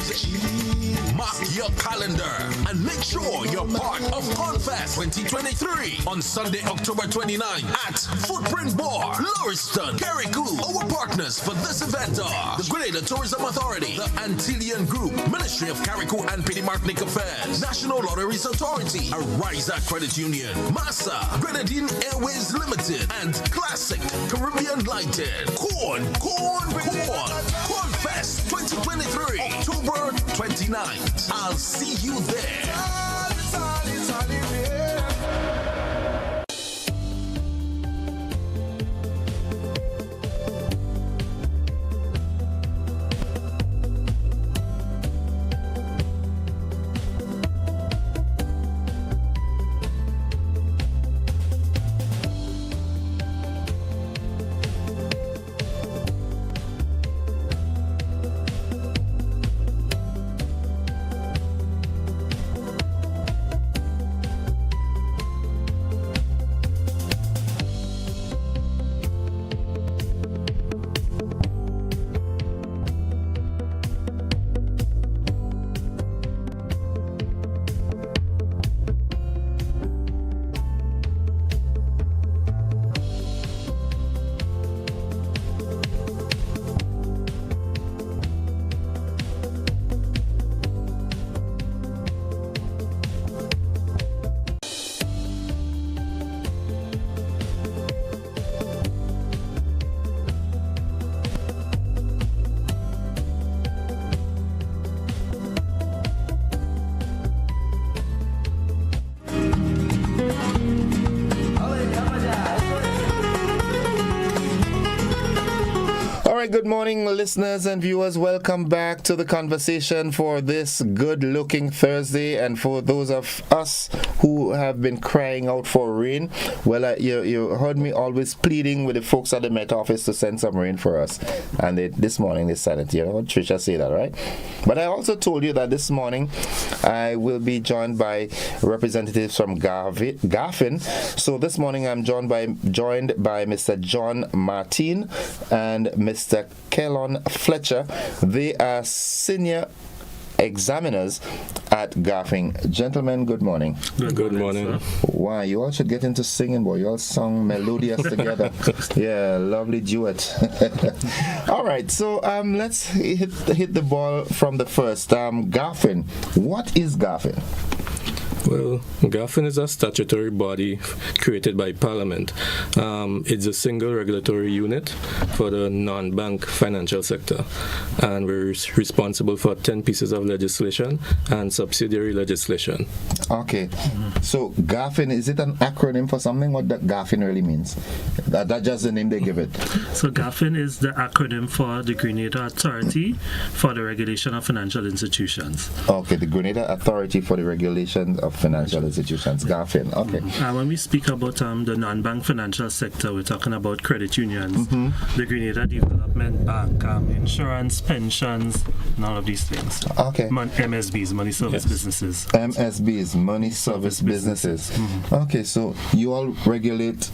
Mark your calendar and make sure you're part of Cornfest 2023 on Sunday, October 29 at Footprint Bar, Lauriston, Carriacou. Our partners for this event are the Grenada Tourism Authority, the Antillean Group, Ministry of Carriacou and Petty Martinique Affairs, National Lotteries Authority, Arisa Credit Union, Massa, Grenadine Airways Limited, and Classic Caribbean Lighted. Cornfest 2023, October 29th. I'll see you there. right, good morning, listeners and viewers. Welcome back to the conversation for this good-looking Thursday. And for those of us who have been crying out for rain, well, you heard me always pleading with the folks at the Met Office to send some rain for us. And this morning they sent it. You know, Trisha say that, right? But I also told you that this morning I will be joined by representatives from Garfin. So this morning I'm joined by Mr. John Martin and Mr. Kelon Fletcher. They are senior examiners at Garfin. Gentlemen, good morning. Good morning. Wow, you all should get into singing, boy. You all sung melodious together. Yeah, lovely duet. All right, so let's hit the ball from the first. Garfin. What is Garfin? Well, Garfin is a statutory body created by Parliament. It's a single regulatory unit for the non-bank financial sector, and we're responsible for 10 pieces of legislation and subsidiary legislation. Okay, so Garfin, is it an acronym for something? What that Garfin really means? That's just the name they give it. So Garfin is the acronym for the Grenada Authority for the Regulation of Financial Institutions. Okay, the Grenada Authority for the Regulation of Financial Institutions, Garfin. Okay. When we speak about the non-bank financial sector, we're talking about credit unions, the Grenada Development Bank, insurance, pensions, and all of these things. Okay. MSBs, money service businesses. MSBs, money service businesses. Okay, so you all regulate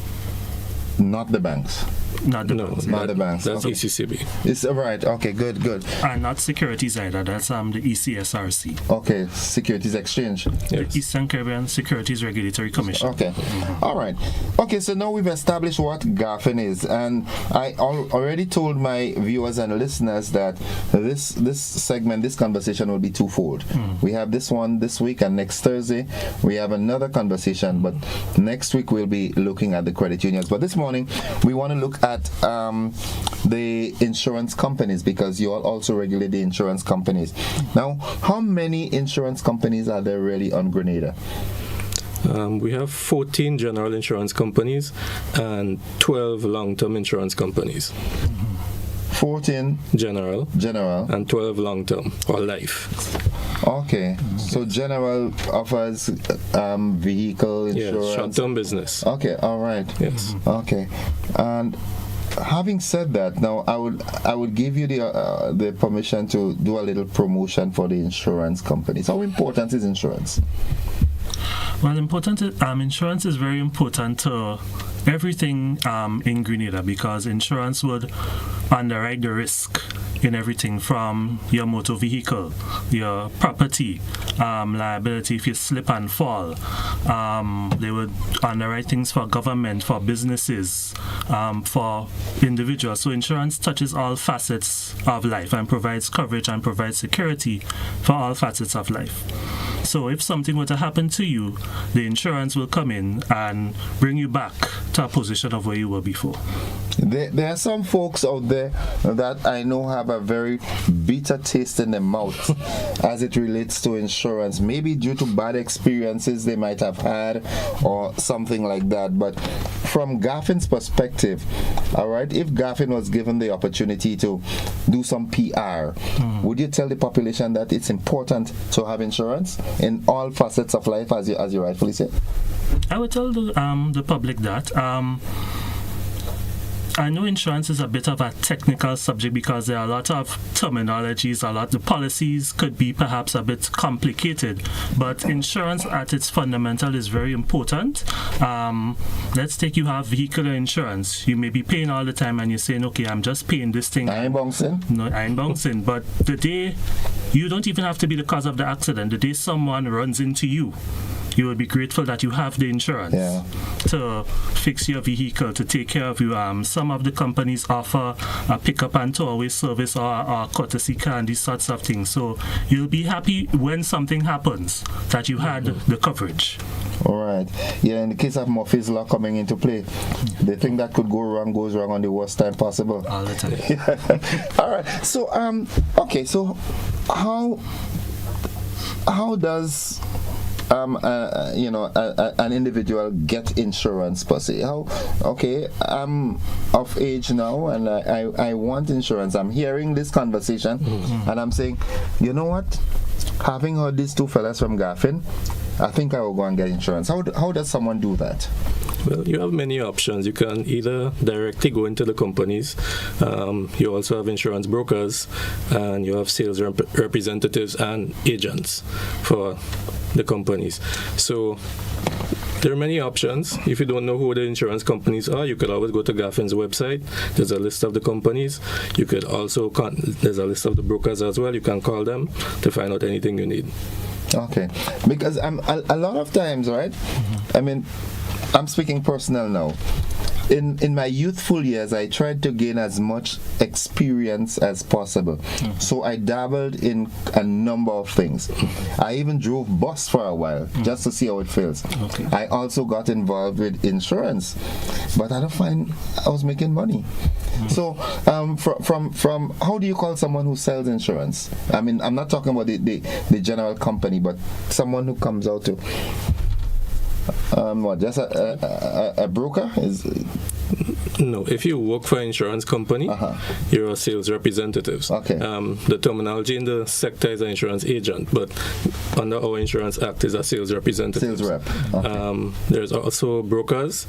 not the banks. Not the banks. Not the banks. That's okay. ECCB. It's right. Okay, good. And not securities either. That's the ECSRC. Okay, Securities Exchange. The Eastern Caribbean Securities Regulatory Commission. Okay. All right. Okay, so now we've established what Garfin is, and I already told my viewers and listeners that this segment, this conversation will be twofold. We have this one this week, and next Thursday we have another conversation, but next week we'll be looking at the credit unions. But this morning we want to look at the insurance companies, because you all also regulate the insurance companies. Now, how many insurance companies are there really on Grenada? We have 14 general insurance companies and 12 long-term insurance companies. 14 general and 12 long-term or life. Okay, so general offers vehicle insurance. Yes, short-term business. Okay, all right. Yes. Okay, and having said that, now I would give you the permission to do a little promotion for the insurance companies. How important is insurance? Well, insurance is very important to everything in Grenada, because insurance would underwrite the risk in everything from your motor vehicle, your property, liability if you slip and fall. They would underwrite things for government, for businesses, for individuals. So insurance touches all facets of life and provides coverage and provides security for all facets of life. So if something were to happen to you, the insurance will come in and bring you back to a position of where you were before. There are some folks out there that I know have a very bitter taste in their mouth as it relates to insurance, maybe due to bad experiences they might have had or something like that. But from Garfin's perspective, all right, if Garfin was given the opportunity to do some PR, would you tell the population that it's important to have insurance in all facets of life, as you rightfully said? I would tell the public that I know insurance is a bit of a technical subject because there are a lot of terminologies, the policies could be perhaps a bit complicated, but insurance at its fundamental is very important. Let's take you have vehicular insurance. You may be paying all the time and you're saying, okay, I'm just paying this thing. I ain't bouncing. No, I ain't bouncing. But the day, you don't even have to be the cause of the accident. The day someone runs into you, you will be grateful that you have the insurance to fix your vehicle, to take care of you. Some of the companies offer a pick-up and tow-away service or a courtesy car and these sorts of things. So you'll be happy when something happens that you had the coverage. All right. Yeah, in the case of Murphy's Law coming into play, the thing that could go wrong goes wrong on the worst time possible. All the time. All right. So, okay. So, how does an individual get insurance per se? I'm of age now and I want insurance. I'm hearing this conversation and I'm saying, you know what? Having heard these two fellas from Garfin, I think I will go and get insurance. How does someone do that? Well, you have many options. You can either directly go into the companies. You also have insurance brokers, and you have sales representatives and agents for the companies. So there are many options. If you don't know who the insurance companies are, you could always go to Garfin's website. There's a list of the companies. You could also there's a list of the brokers as well. You can call them to find out anything you need. Okay, because a lot of times, right? I mean, I'm speaking personal now. In my youthful years, I tried to gain as much experience as possible. So I dabbled in a number of things. I even drove bus for a while just to see how it feels. Okay. I also got involved with insurance, but I don't find I was making money. So from how do you call someone who sells insurance? I mean, I'm not talking about the general company, but someone who comes out to just a broker is. No, if you work for an insurance company, you're a sales representative. Okay. The terminology in the sector is an insurance agent, but under our Insurance Act is a sales representative. Sales rep. Okay. There's also brokers.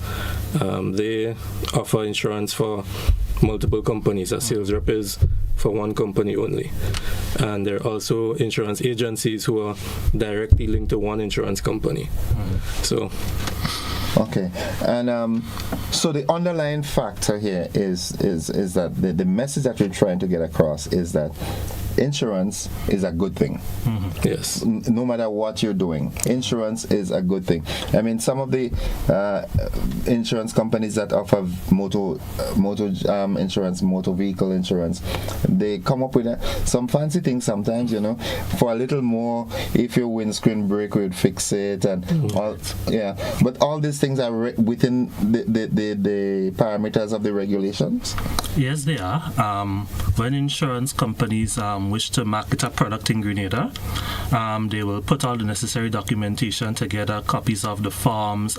They offer insurance for multiple companies. A sales rep is for one company only. And there are also insurance agencies who are directly linked to one insurance company. So. Okay, and so So the underlying factor here is that the message that we're trying to get across is that insurance is a good thing. Yes. No matter what you're doing, insurance is a good thing. I mean, some of the insurance companies that offer motor insurance, motor vehicle insurance, they come up with some fancy things sometimes, you know, for a little more. If your windscreen break, we'd fix it, and all, yeah. But all these things are within the parameters of the regulations. Yes, they are. When insurance companies wish to market a product in Grenada, they will put all the necessary documentation together, copies of the forms,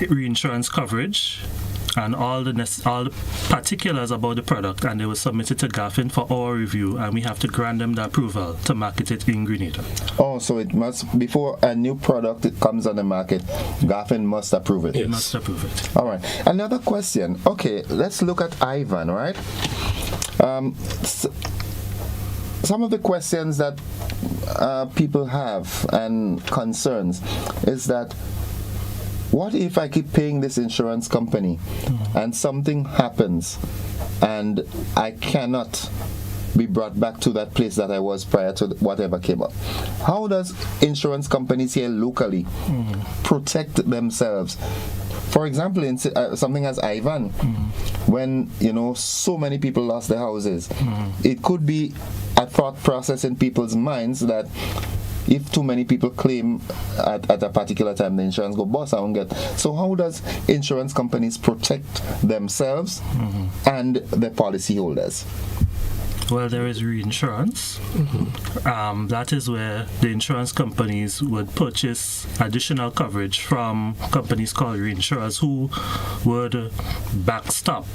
reinsurance coverage, and all the particulars about the product, and they will submit it to Garfin for our review, and we have to grant them the approval to market it in Grenada. Oh, so it must, before a new product comes on the market, Garfin must approve it. Yes. It must approve it. All right. Another question. Okay, let's look at Ivan, right? Some of the questions that people have and concerns is that, what if I keep paying this insurance company and something happens and I cannot be brought back to that place that I was prior to whatever came up? How does insurance companies here locally protect themselves? For example, in something as Ivan, when, you know, so many people lost their houses, it could be a thought process in people's minds that if too many people claim at a particular time, the insurance go bust, I won't get. So how does insurance companies protect themselves and the policyholders? Well, there is reinsurance. That is where the insurance companies would purchase additional coverage from companies called reinsurers, who would backstop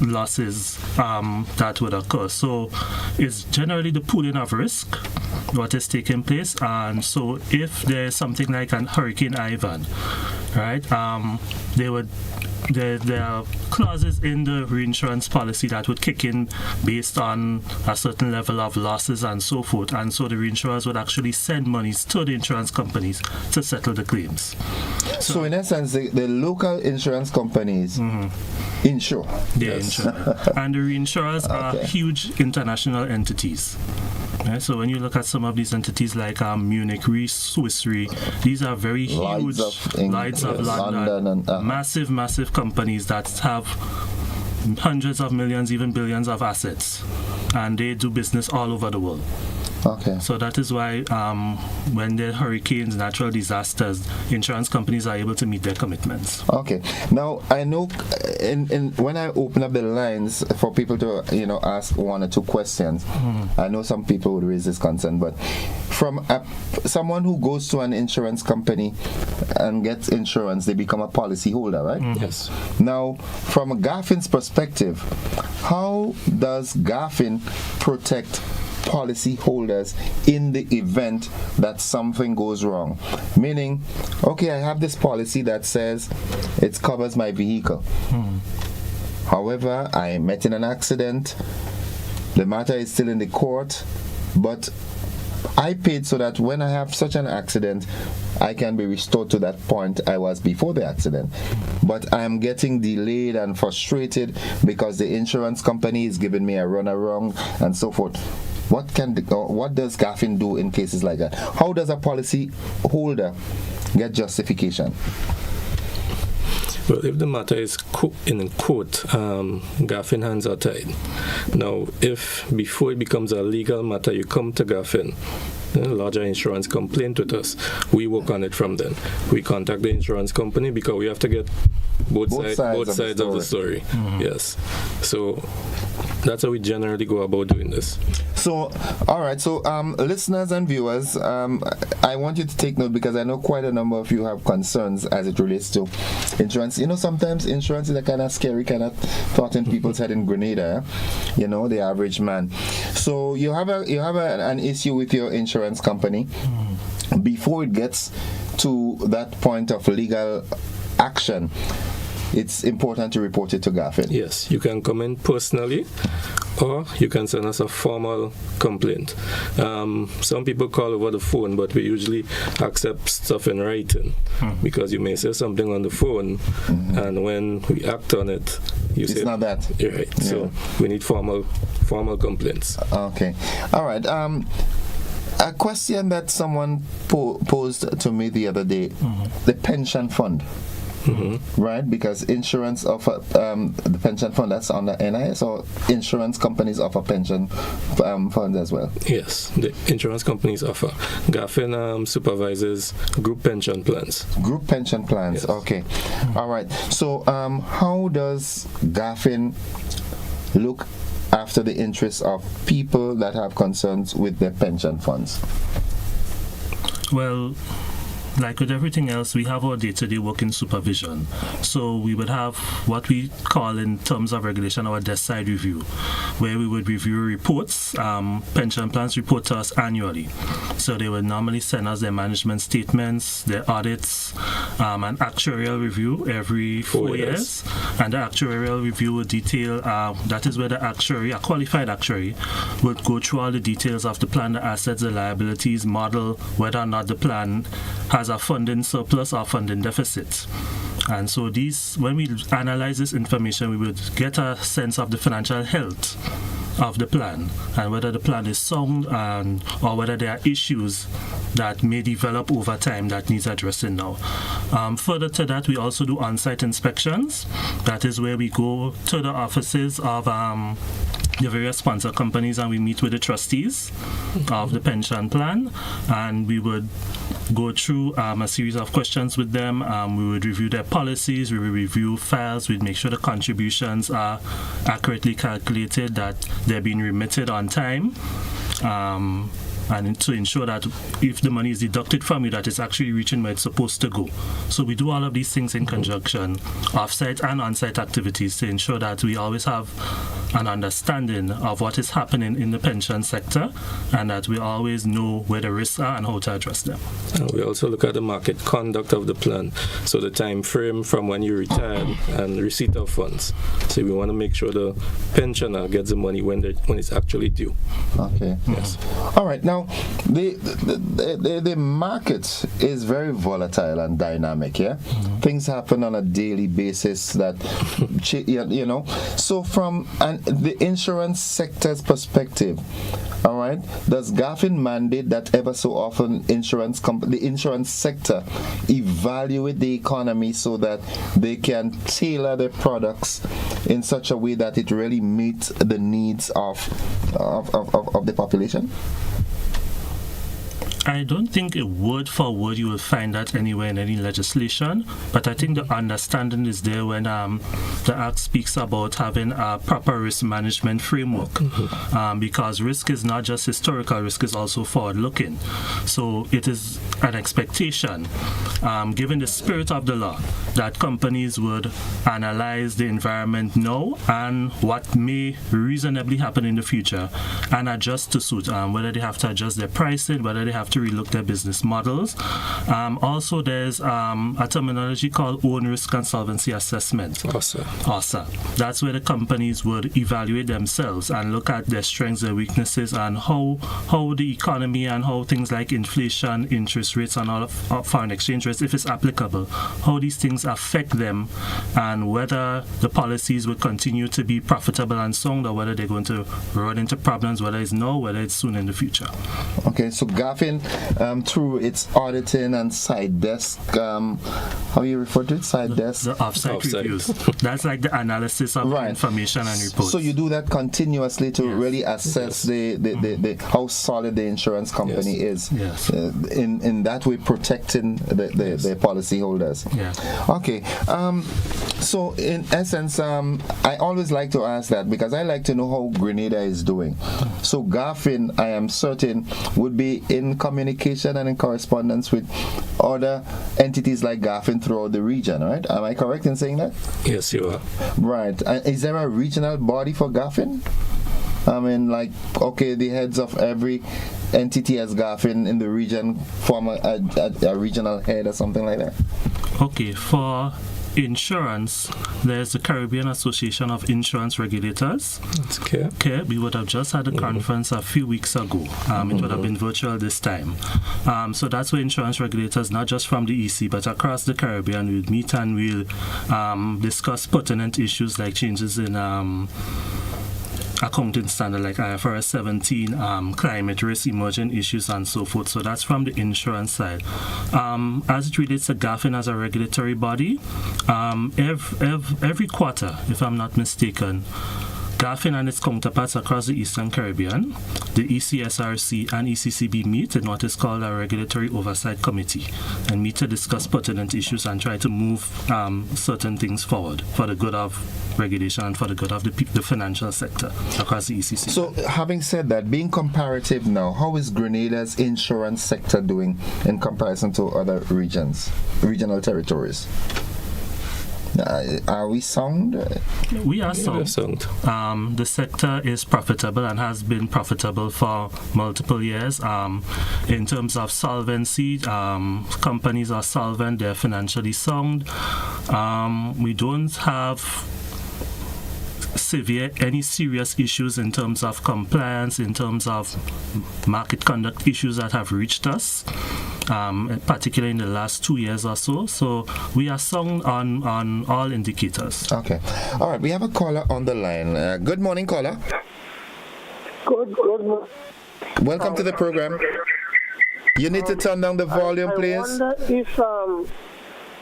losses that would occur. So it's generally the pooling of risk, what is taking place. And so if there's something like an Hurricane Ivan, right, there are clauses in the reinsurance policy that would kick in based on a certain level of losses and so forth, and so the reinsurers would actually send monies to the insurance companies to settle the claims. So in essence, the local insurance companies insure. They insure. And the reinsurers are huge international entities. Right, so when you look at some of these entities like Munich Re, Swiss Re, these are very huge, Lloyd's of London, and, massive companies that have hundreds of millions, even billions of assets, and they do business all over the world. Okay. So that is why when there are hurricanes, natural disasters, insurance companies are able to meet their commitments. Okay. Now, I know when I open up the lines for people to, you know, ask one or two questions, I know some people would raise this concern, but from someone who goes to an insurance company and gets insurance, they become a policy holder, right? Yes. Now, from a Garfin's perspective, how does Garfin protect policy holders in the event that something goes wrong? Meaning, okay, I have this policy that says it covers my vehicle. However, I met in an accident, the matter is still in the court, but I paid so that when I have such an accident, I can be restored to that point I was before the accident. But I am getting delayed and frustrated because the insurance company is giving me a runaround and so forth. What does Garfin do in cases like that? How does a policy holder get justification? Well, if the matter is in court, Garfin hands are tied. Now, if before it becomes a legal matter, you come to Garfin, lodge an insurance complaint with us, we work on it from then. We contact the insurance company because we have to get both sides of the story. Yes. So that's how we generally go about doing this. So, all right. So, listeners and viewers, I want you to take note because I know quite a number of you have concerns as it relates to insurance. You know, sometimes insurance is a kind of scary kind of thought in people's head in Grenada. You know, the average man. So you have an issue with your insurance company. Before it gets to that point of legal action, it's important to report it to Garfin. Yes, you can come in personally, or you can send us a formal complaint. Some people call over the phone, but we usually accept stuff in writing because you may say something on the phone, and when we act on it, it's say not that. You're right. Yeah. So we need formal complaints. Okay. All right. A question that someone posed to me the other day: the pension fund. Right, because insurance offer the pension fund that's under NIS, or insurance companies offer pension funds as well. Yes, the insurance companies offer. Garfin supervises group pension plans. Group pension plans. Yes. Okay. All right. So, how does Garfin look after the interests of people that have concerns with their pension funds? Well, like with everything else, we have our day-to-day working supervision. So we would have what we call in terms of regulation our desk side review, where we would review reports. Pension plans report to us annually. So they would normally send us their management statements, their audits, an actuarial review every 4 years. And the actuarial review would detail, that is where the actuary, a qualified actuary, would go through all the details of the plan, the assets, the liabilities, model whether or not the plan has a funding surplus or funding deficit. And so when we analyze this information, we would get a sense of the financial health of the plan and whether the plan is sound or whether there are issues that may develop over time that needs addressing now. Further to that, we also do on-site inspections. That is where we go to the offices of the various sponsor companies and we meet with the trustees of the pension plan, and we would go through a series of questions with them. We would review their policies, we would review files, we'd make sure the contributions are accurately calculated, that they're being remitted on time, and to ensure that if the money is deducted from you, that it's actually reaching where it's supposed to go. So we do all of these things in conjunction, off-site and on-site activities, to ensure that we always have an understanding of what is happening in the pension sector and that we always know where the risks are and how to address them. And we also look at the market conduct of the plan, so the time frame from when you retired and receipt of funds. So we want to make sure the pensioner gets the money when it's actually due. Okay. Yes. All right. Now, the market is very volatile and dynamic. Yeah, things happen on a daily basis. That So from the insurance sector's perspective, all right, does Garfin mandate that ever so often the insurance sector evaluate the economy so that they can tailor their products in such a way that it really meets the needs of the population? I don't think word for word you will find that anywhere in any legislation, but I think the understanding is there when the Act speaks about having a proper risk management framework, because risk is not just historical, risk is also forward-looking. So it is an expectation, given the spirit of the law, that companies would analyze the environment now and what may reasonably happen in the future and adjust to suit, whether they have to adjust their pricing, whether they have to relook their business models. Also, there's a terminology called own risk and solvency assessment. OSA. That's where the companies would evaluate themselves and look at their strengths, their weaknesses, and how the economy and how things like inflation, interest rates, and all of foreign exchange rates, if it's applicable, how these things affect them, and whether the policies would continue to be profitable and sound, or whether they're going to run into problems, whether it's now, whether it's soon in the future. Okay, so Garfin, through its auditing and side desk, how you refer to it? Side desk? The off-site reviews. That's like the analysis of information and reports. So you do that continuously to really assess the how solid the insurance company is. Yes. In that way, protecting the policyholders. Yeah. Okay. So in essence, I always like to ask that because I like to know how Grenada is doing. So Garfin, I am certain, would be in communication and in correspondence with other entities like Garfin throughout the region, right? Am I correct in saying that? Yes, you are. Right. Is there a regional body for Garfin? I mean, like, okay, the heads of every entity as Garfin in the region form a regional head or something like that? Okay, for insurance, there's the Caribbean Association of Insurance Regulators. Okay, we would have just had a conference a few weeks ago. It would have been virtual this time. So that's where insurance regulators, not just from the EC, but across the Caribbean, will meet and we'll discuss pertinent issues like changes in accounting standard like IFRS 17, climate risk, emerging issues, and so forth. So that's from the insurance side. As it relates to Garfin as a regulatory body, every quarter, if I'm not mistaken, Garfin and its counterparts across the Eastern Caribbean, the ECSRC and ECCB meet in what is called a Regulatory Oversight Committee and meet to discuss pertinent issues and try to move certain things forward for the good of regulation and for the good of the financial sector across the ECC. So, having said that, being comparative now, how is Grenada's insurance sector doing in comparison to other regional territories? Are we sound? We are sound. The sector is profitable and has been profitable for multiple years. In terms of solvency, companies are solvent, they're financially sound. We don't have any serious issues in terms of compliance, in terms of market conduct issues that have reached us, particularly in the last 2 years or so. So we are sound on all indicators. Okay. All right. We have a caller on the line. Good morning, caller. Good morning. Welcome to the program. You need to turn down the volume, please. I wonder if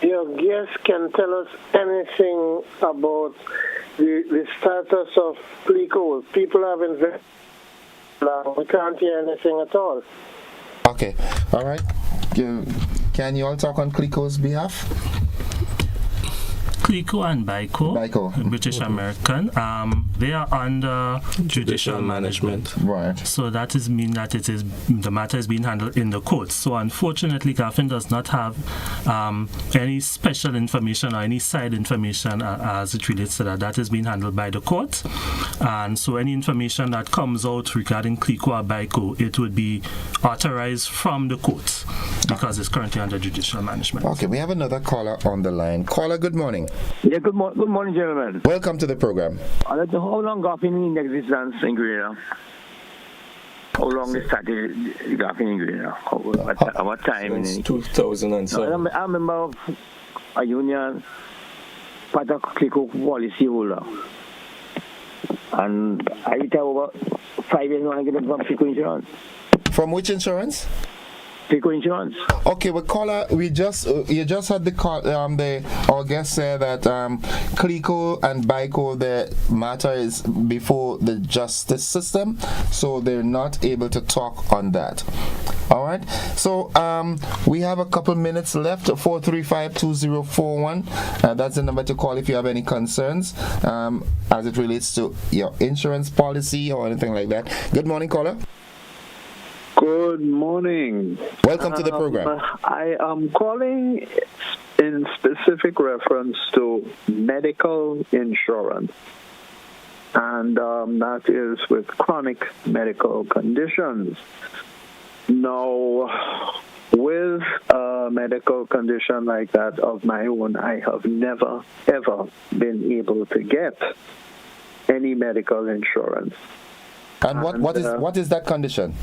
your guest can tell us anything about the status of Clico. People have invested. We can't hear anything at all. Okay. All right. Can you all talk on Clico's behalf? Clico and BICO, British American, they are under judicial management. Right. So that is mean that the matter is being handled in the courts. So unfortunately, Garfin does not have any special information or any side information as it relates to that. That is being handled by the court. And so any information that comes out regarding Clico or BICO, it would be authorized from the court because it's currently under judicial management. Okay, we have another caller on the line. Caller, good morning. Yeah, good morning, gentlemen. Welcome to the program. I'd like to know how long Garfin in existence in Grenada? How long is started Garfin in Grenada? At what time? Since 2007. I'm a member of a union, part of Clico policy holder. And I retire over 5 years now and I get them from Clico Insurance. From which insurance? Clico Insurance. Okay, well, caller, you just had the call. Our guest said that Clico and BICO, the matter is before the justice system, so they're not able to talk on that. All right. So we have a couple minutes left. 435-2041. That's the number to call if you have any concerns as it relates to your insurance policy or anything like that. Good morning, caller. Good morning. Welcome to the program. I am calling in specific reference to medical insurance, and that is with chronic medical conditions. Now, with a medical condition like that of my own, I have never, ever been able to get any medical insurance. And what is that condition?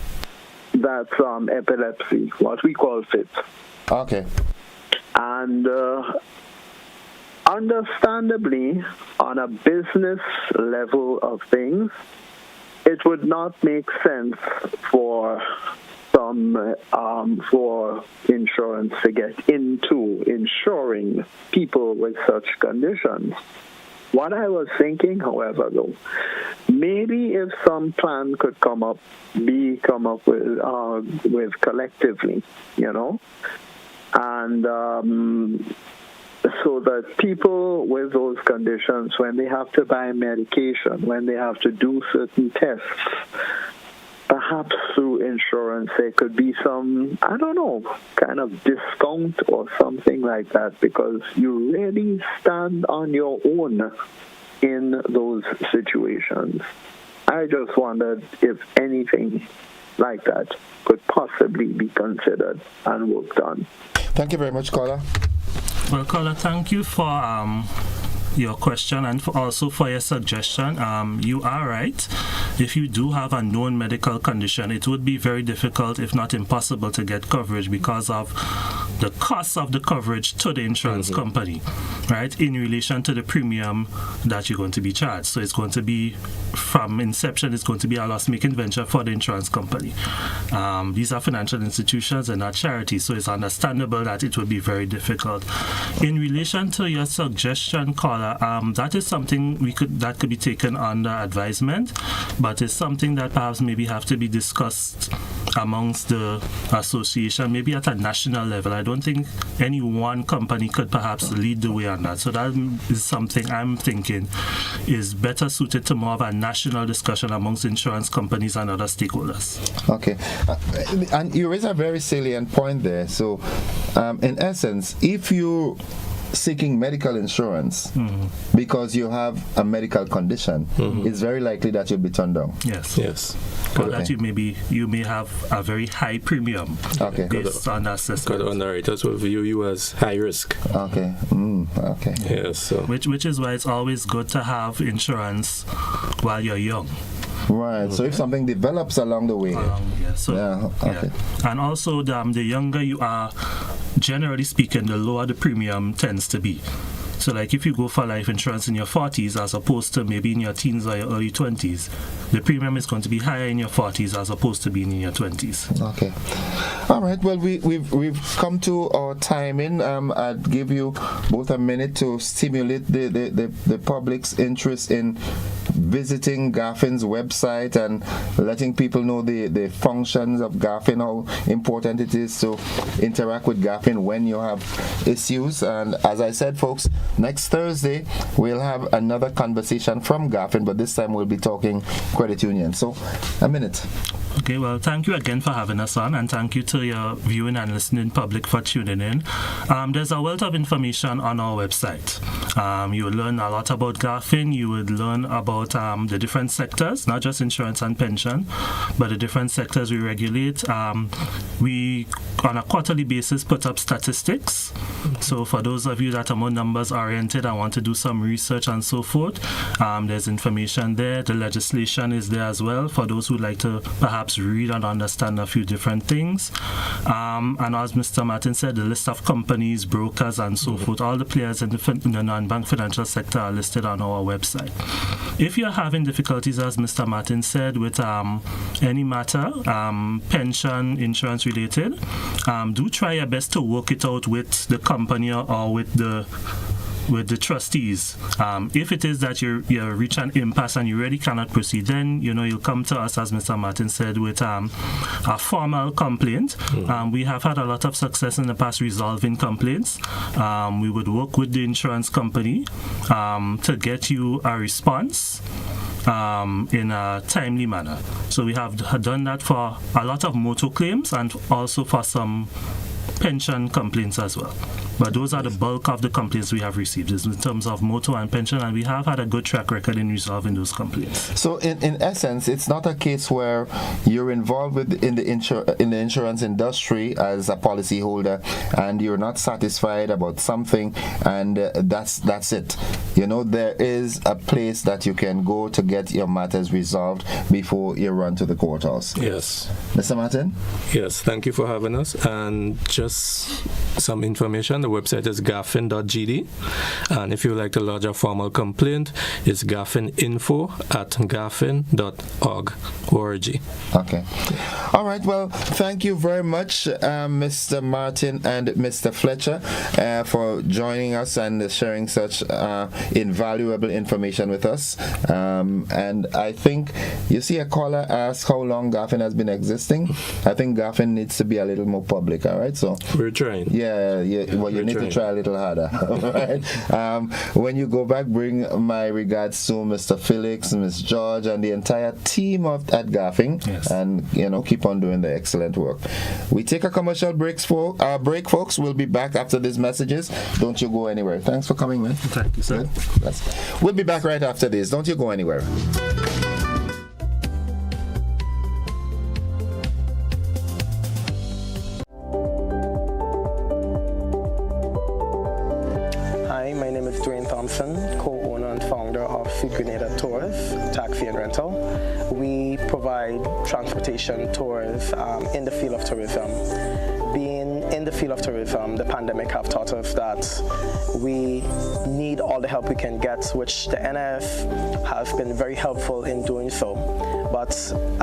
That's epilepsy, what we call fits. Okay. And understandably, on a business level of things, it would not make sense for insurance to get into insuring people with such conditions. What I was thinking, however, though, maybe if some plan could come up with collectively, and so that people with those conditions, when they have to buy medication, when they have to do certain tests, perhaps through insurance there could be some, kind of discount or something like that, because you really stand on your own in those situations. I just wondered if anything like that could possibly be considered and worked on. Thank you very much, caller. Well, Carla, thank you for your question and also for your suggestion. You are right. If you do have a known medical condition, it would be very difficult, if not impossible, to get coverage because of the cost of the coverage to the insurance company, right, in relation to the premium that you're going to be charged. So it's going to be, from inception, it's going to be a loss-making venture for the insurance company. These are financial institutions and not charities, so it's understandable that it would be very difficult. In relation to your suggestion, caller, that is something that could be taken under advisement, but it's something that perhaps maybe have to be discussed amongst the association, maybe at a national level. I don't think any one company could perhaps lead the way on that. So that is something I'm thinking is better suited to more of a national discussion amongst insurance companies and other stakeholders. Okay. And you raise a very salient point there. So, in essence, if you seeking medical insurance because you have a medical condition, it's very likely that you'll be turned down. Yes. Or that you may have a very high premium based on assessment. Because underwriters will view you as high risk. Okay. Yes. So. Which is why it's always good to have insurance while you're young. Right. So if something develops along the way. And also the younger you are, generally speaking, the lower the premium tends to be. So like if you go for life insurance in your 40s as opposed to maybe in your teens or your early 20s, the premium is going to be higher in your 40s as opposed to being in your 20s. Okay. All right. Well, we've come to our timing. I'd give you both a minute to stimulate the public's interest in visiting Garfin's website and letting people know the functions of Garfin, how important it is to interact with Garfin when you have issues. And as I said, folks, next Thursday we'll have another conversation from Garfin, but this time we'll be talking credit union. So, a minute. Okay, well, thank you again for having us on, and thank you to your viewing and listening public for tuning in. There's a wealth of information on our website. You will learn a lot about Garfin. You would learn about the different sectors, not just insurance and pension, but the different sectors we regulate. We, on a quarterly basis, put up statistics. So for those of you that are more numbers oriented and want to do some research and so forth, there's information there. The legislation is there as well for those who like to perhaps read and understand a few different things. And as Mr. Martin said, the list of companies, brokers, and so forth, all the players in the non-bank financial sector are listed on our website. If you're having difficulties, as Mr. Martin said, with any matter, pension, insurance related, do try your best to work it out with the company or with the trustees. If it is that you reach an impasse and you really cannot proceed, then you'll come to us, as Mr. Martin said, with a formal complaint. We have had a lot of success in the past resolving complaints. We would work with the insurance company to get you a response in a timely manner. So we have done that for a lot of motor claims and also for some pension complaints as well. But those are the bulk of the complaints we have received is in terms of motor and pension, and we have had a good track record in resolving those complaints. So in essence, it's not a case where you're involved in the insurance industry as a policyholder and you're not satisfied about something, and that's it. There is a place that you can go to get your matters resolved before you run to the courthouse. Yes. Mr. Martin? Yes, thank you for having us. And just some information. The website is garfin.gd, and if you would like to lodge a formal complaint, it's garfininfo@garfin.org. Okay. All right. Well, thank you very much, Mr. Martin and Mr. Fletcher, for joining us and sharing such invaluable information with us. And I think you see a caller asked how long Garfin has been existing. I think Garfin needs to be a little more public. All right. So we're trying. Yeah. Well, you need to try a little harder. All right. When you go back, bring my regards to Mr. Felix, Ms. George, and the entire team at Garfin, and keep on doing the excellent work. We take a commercial break, folks. We'll be back after these messages. Don't you go anywhere. Thanks for coming, man. Thank you, sir. We'll be back right after this. Don't you go anywhere. Garfin, co-owner and founder of Grenada Tours, Taxi and Rental. We provide transportation tours in the field of tourism. Being in the field of tourism, the pandemic have taught us that we need all the help we can get, which the NIF has been very helpful in doing so. But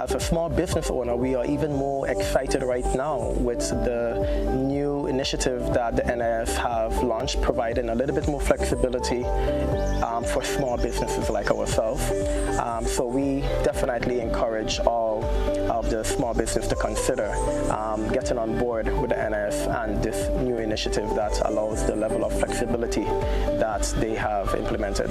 as a small business owner, we are even more excited right now with the new initiative that the NIF have launched, providing a little bit more flexibility for small businesses like ourselves. So we definitely encourage all of the small business to consider getting on board with the NIF and this new initiative that allows the level of flexibility that they have implemented.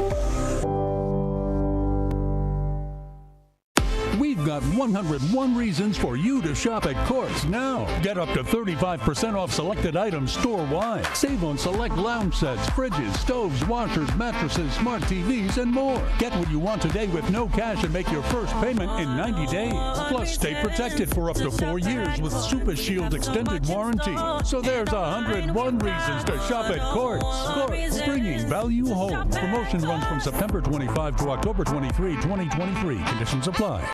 We've got 101 reasons for you to shop at Courts now. Get up to 35% off selected items store-wide. Save on select lounge sets, fridges, stoves, washers, mattresses, smart TVs, and more. Get what you want today with no cash and make your first payment in 90 days. Plus, stay protected for up to 4 years with Super Shield extended warranty. So there's 101 reasons to shop at Courts. Courts, bringing value home. Promotion runs from September 25 to October 23, 2023. Conditions apply.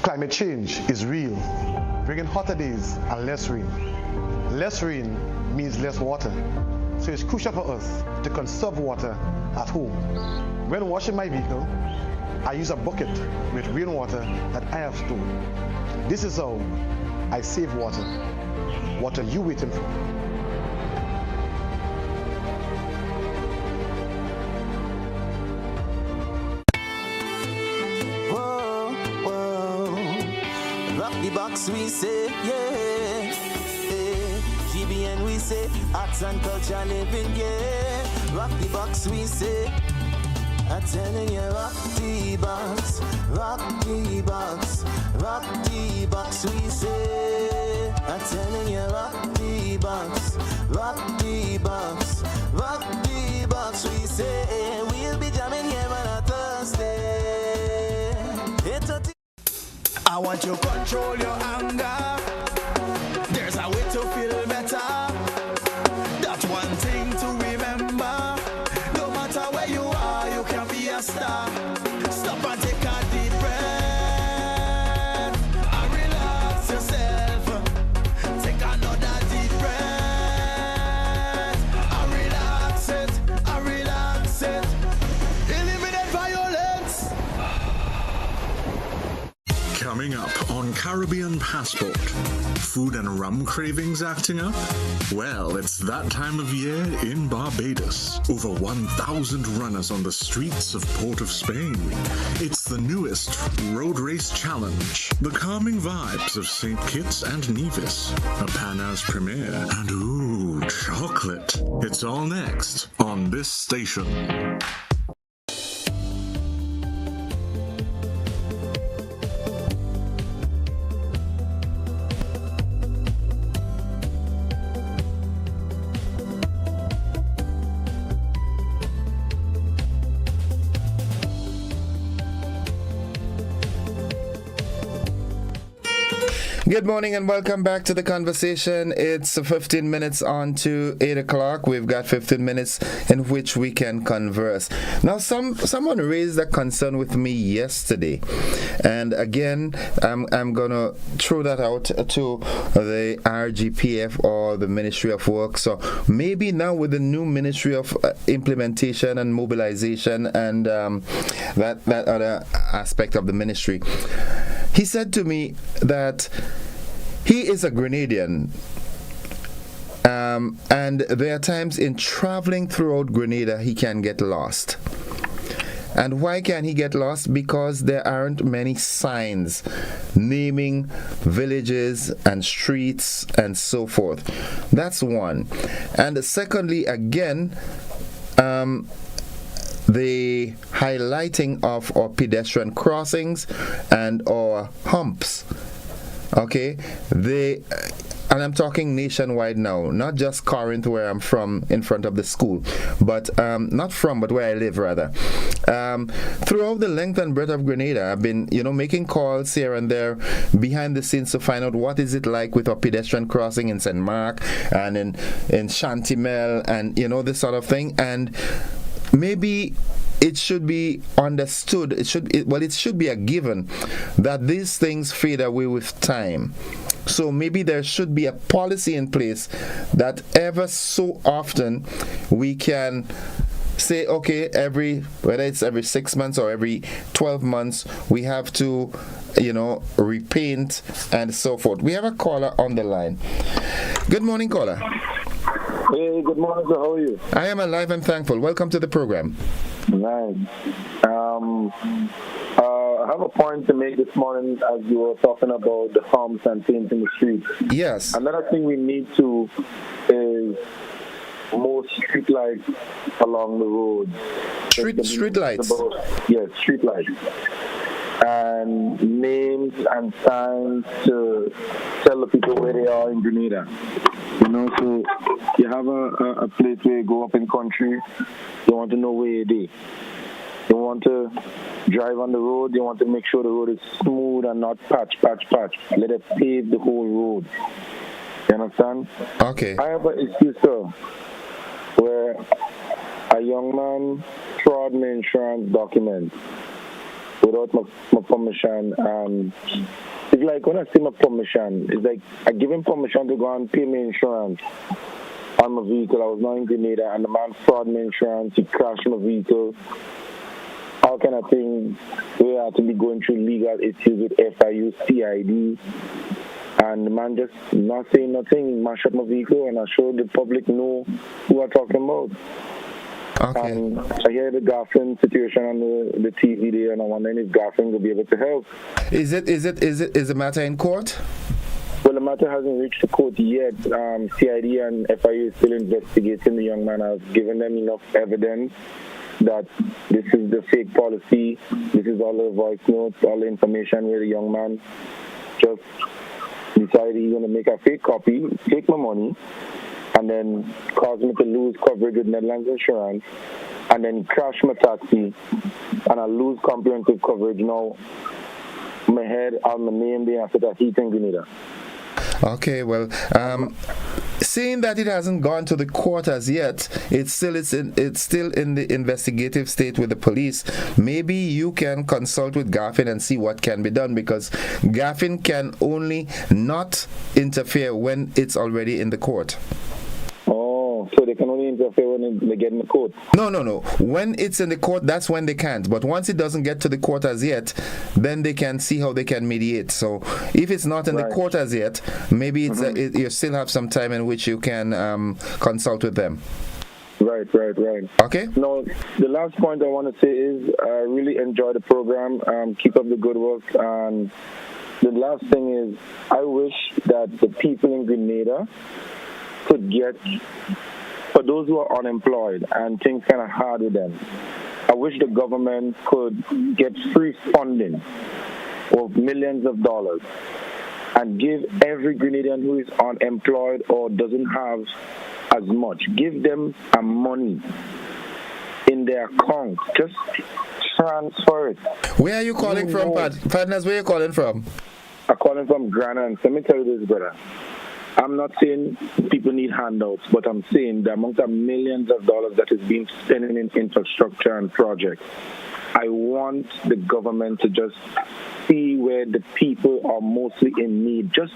Climate change is real, bringing hotter days and less rain. Less rain means less water, so it's crucial for us to conserve water at home. When washing my vehicle, I use a bucket with rainwater that I have stored. This is how I save water. What are you waiting for? The box we say, yeah, GBN we say, arts and culture living, yeah. Rock the box we say, I'm telling you, rock the box, rock the box, rock the box we say, I'm telling you, rock the box, rock the box, rock the box we say, we'll be jamming here on a Thursday. I want you to control your anger. There's a way to feel better. That's one thing to remember. No matter where you are, you can be a star. Stop and take a deep breath and relax yourself. Take another deep breath and relax it, and relax it. Eliminate violence. Coming up on Caribbean Passport, food and rum cravings acting up? Well, it's that time of year in Barbados. Over 1,000 runners on the streets of Port of Spain. It's the newest road race challenge. The calming vibes of St. Kitts and Nevis. A Panas premiere. And ooh, chocolate. It's all next on this station. Good morning and welcome back to the conversation. It's 15 minutes on to 8 o'clock. We've got 15 minutes in which we can converse. Now, someone raised a concern with me yesterday, and again, I'm gonna throw that out to the RGPF or the Ministry of Work. So maybe now with the new Ministry of Implementation and Mobilization and that other aspect of the ministry, he said to me that he is a Grenadian, and there are times in traveling throughout Grenada he can get lost. And why can he get lost? Because there aren't many signs naming villages and streets and so forth. That's one. And secondly, again, the highlighting of our pedestrian crossings and our humps. Okay, and I'm talking nationwide now, not just Corinth where I'm from in front of the school, but not from, but where I live rather. Throughout the length and breadth of Grenada, I've been, making calls here and there behind the scenes to find out what is it like with our pedestrian crossing in St. Mark and in Chantimel and, this sort of thing. And maybe it should be understood, it should be a given that these things fade away with time. So maybe there should be a policy in place that ever so often we can say, okay, whether it's every 6 months or every 12 months, we have to, repaint and so forth. We have a caller on the line. Good morning, caller. Hey, good morning, sir. How are you? I am alive and thankful. Welcome to the program. Nice. I have a point to make this morning as you were talking about the humps and painting the streets. Yes. Another thing we need to is more street lights along the road. Street lights? Yes, street lights. And names and signs to tell the people where they are in Grenada. So you have a place where you go up in country, you want to know where you're there. You want to drive on the road, you want to make sure the road is smooth and not patch. Let it pave the whole road. You understand? Okay. I have an issue, sir, where a young man fraud my insurance document without my permission. It's like when I say my permission, it's like I give him permission to go and pay my insurance on my vehicle. I was not in Grenada, and the man fraud my insurance. He crashed my vehicle. All kind of things. We have to be going through legal issues with FIU, CID. And the man just not saying nothing, mash up my vehicle, and I showed the public know who I'm talking about. Okay. I hear the Garfin situation on the TV there, and I'm wondering if Garfin will be able to help. Is the matter in court? Well, the matter hasn't reached the court yet. CID and FIU is still investigating the young man. I've given them enough evidence that this is the fake policy. This is all the voice notes, all the information where the young man just decided he's going to make a fake copy, take my money, and then cause me to lose coverage with Netherlands Insurance, and then crash my taxi, and I lose comprehensive coverage. Now, my head on my name there after that heat in Grenada. Okay, well, seeing that it hasn't gone to the court as yet, it's still in the investigative state with the police. Maybe you can consult with Garfin and see what can be done, because Garfin can only not interfere when it's already in the court. So they can only interfere when they get in the court? No. When it's in the court, that's when they can't. But once it doesn't get to the court as yet, then they can see how they can mediate. So if it's not in the court as yet, maybe you still have some time in which you can consult with them. Right. Okay. No, the last point I want to say is I really enjoy the program. Keep up the good work. And the last thing is I wish that the people in Grenada could get, for those who are unemployed and things kind of hard with them, I wish the government could get free funding of millions of dollars and give every Grenadian who is unemployed or doesn't have as much, give them a money in their account. Just transfer it. Where are you calling from, partners? Where are you calling from? I'm calling from Grenada. Let me tell you this, brother. I'm not saying people need handouts, but I'm saying the amount of millions of dollars that is being spent in infrastructure and projects. I want the government to just see where the people are mostly in need. Just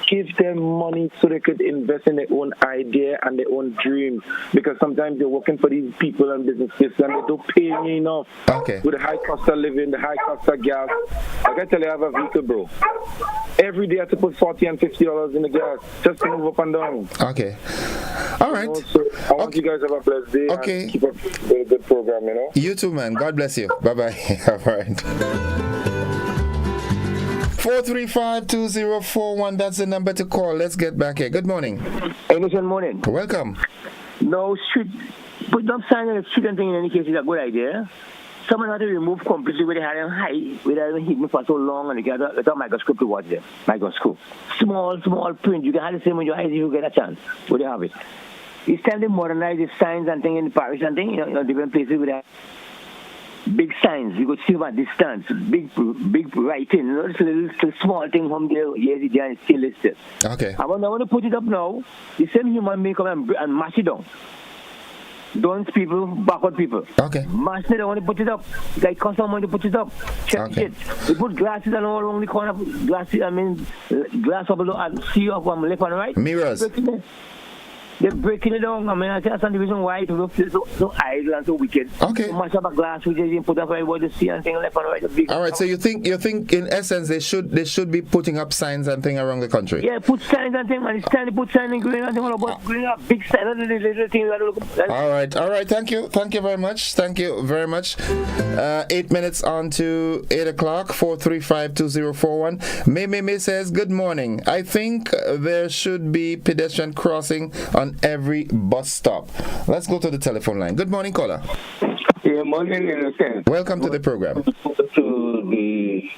give them money so they could invest in their own idea and their own dreams. Because sometimes you're working for these people and businesses and they don't pay me enough. Okay. With the high cost of living, the high cost of gas. I can tell you I have a vehicle, bro. Every day I have to put $40 and $50 in the gas just to move up and down. Okay. All right. So I want you guys to have a blessed day and keep up with a good program, You too, man. God bless you. Bye-bye. All right. 435-2041, that's the number to call. Let's get back here. Good morning. Hey, listen, morning. Welcome. No, put up sign on the street and thing in any case is a good idea. Someone had to remove completely where they had them high, where they had them hidden for so long, and they got a microscope to watch them. Microscope. Small print. You can have the same with your eyes if you get a chance. Where they have it. It's time they modernize the signs and thing in Paris and thing, different places with that. Big signs, you could see them at distance. Big writing, it's a little small thing from there, and it's still listed. Okay. I want to put it up now. The same human being come and mash it down. Dunce people, backward people. Okay. Mash it, they want to put it up. Like cost some money to put it up. Check it. They put glasses and all around the corner. Glasses, glass up and see up on left and right. Mirrors. They're breaking it down. I mean, I think that's the reason why people feel so idle and so wicked. Okay. So much of a glass which is put up for everybody to see and thing left and right. All right. So you think in essence they should be putting up signs and thing around the country? Yeah, put signs and thing, man. It's time to put signs in green and thing all about green up big signs and the little things that look. All right. Thank you very much. 8 minutes on to 8 o'clock. 435-2041. May says good morning. I think there should be pedestrian crossing on every bus stop. Let's go to the telephone line. Good morning, caller. Yeah, morning, innocent. Welcome to the program. To the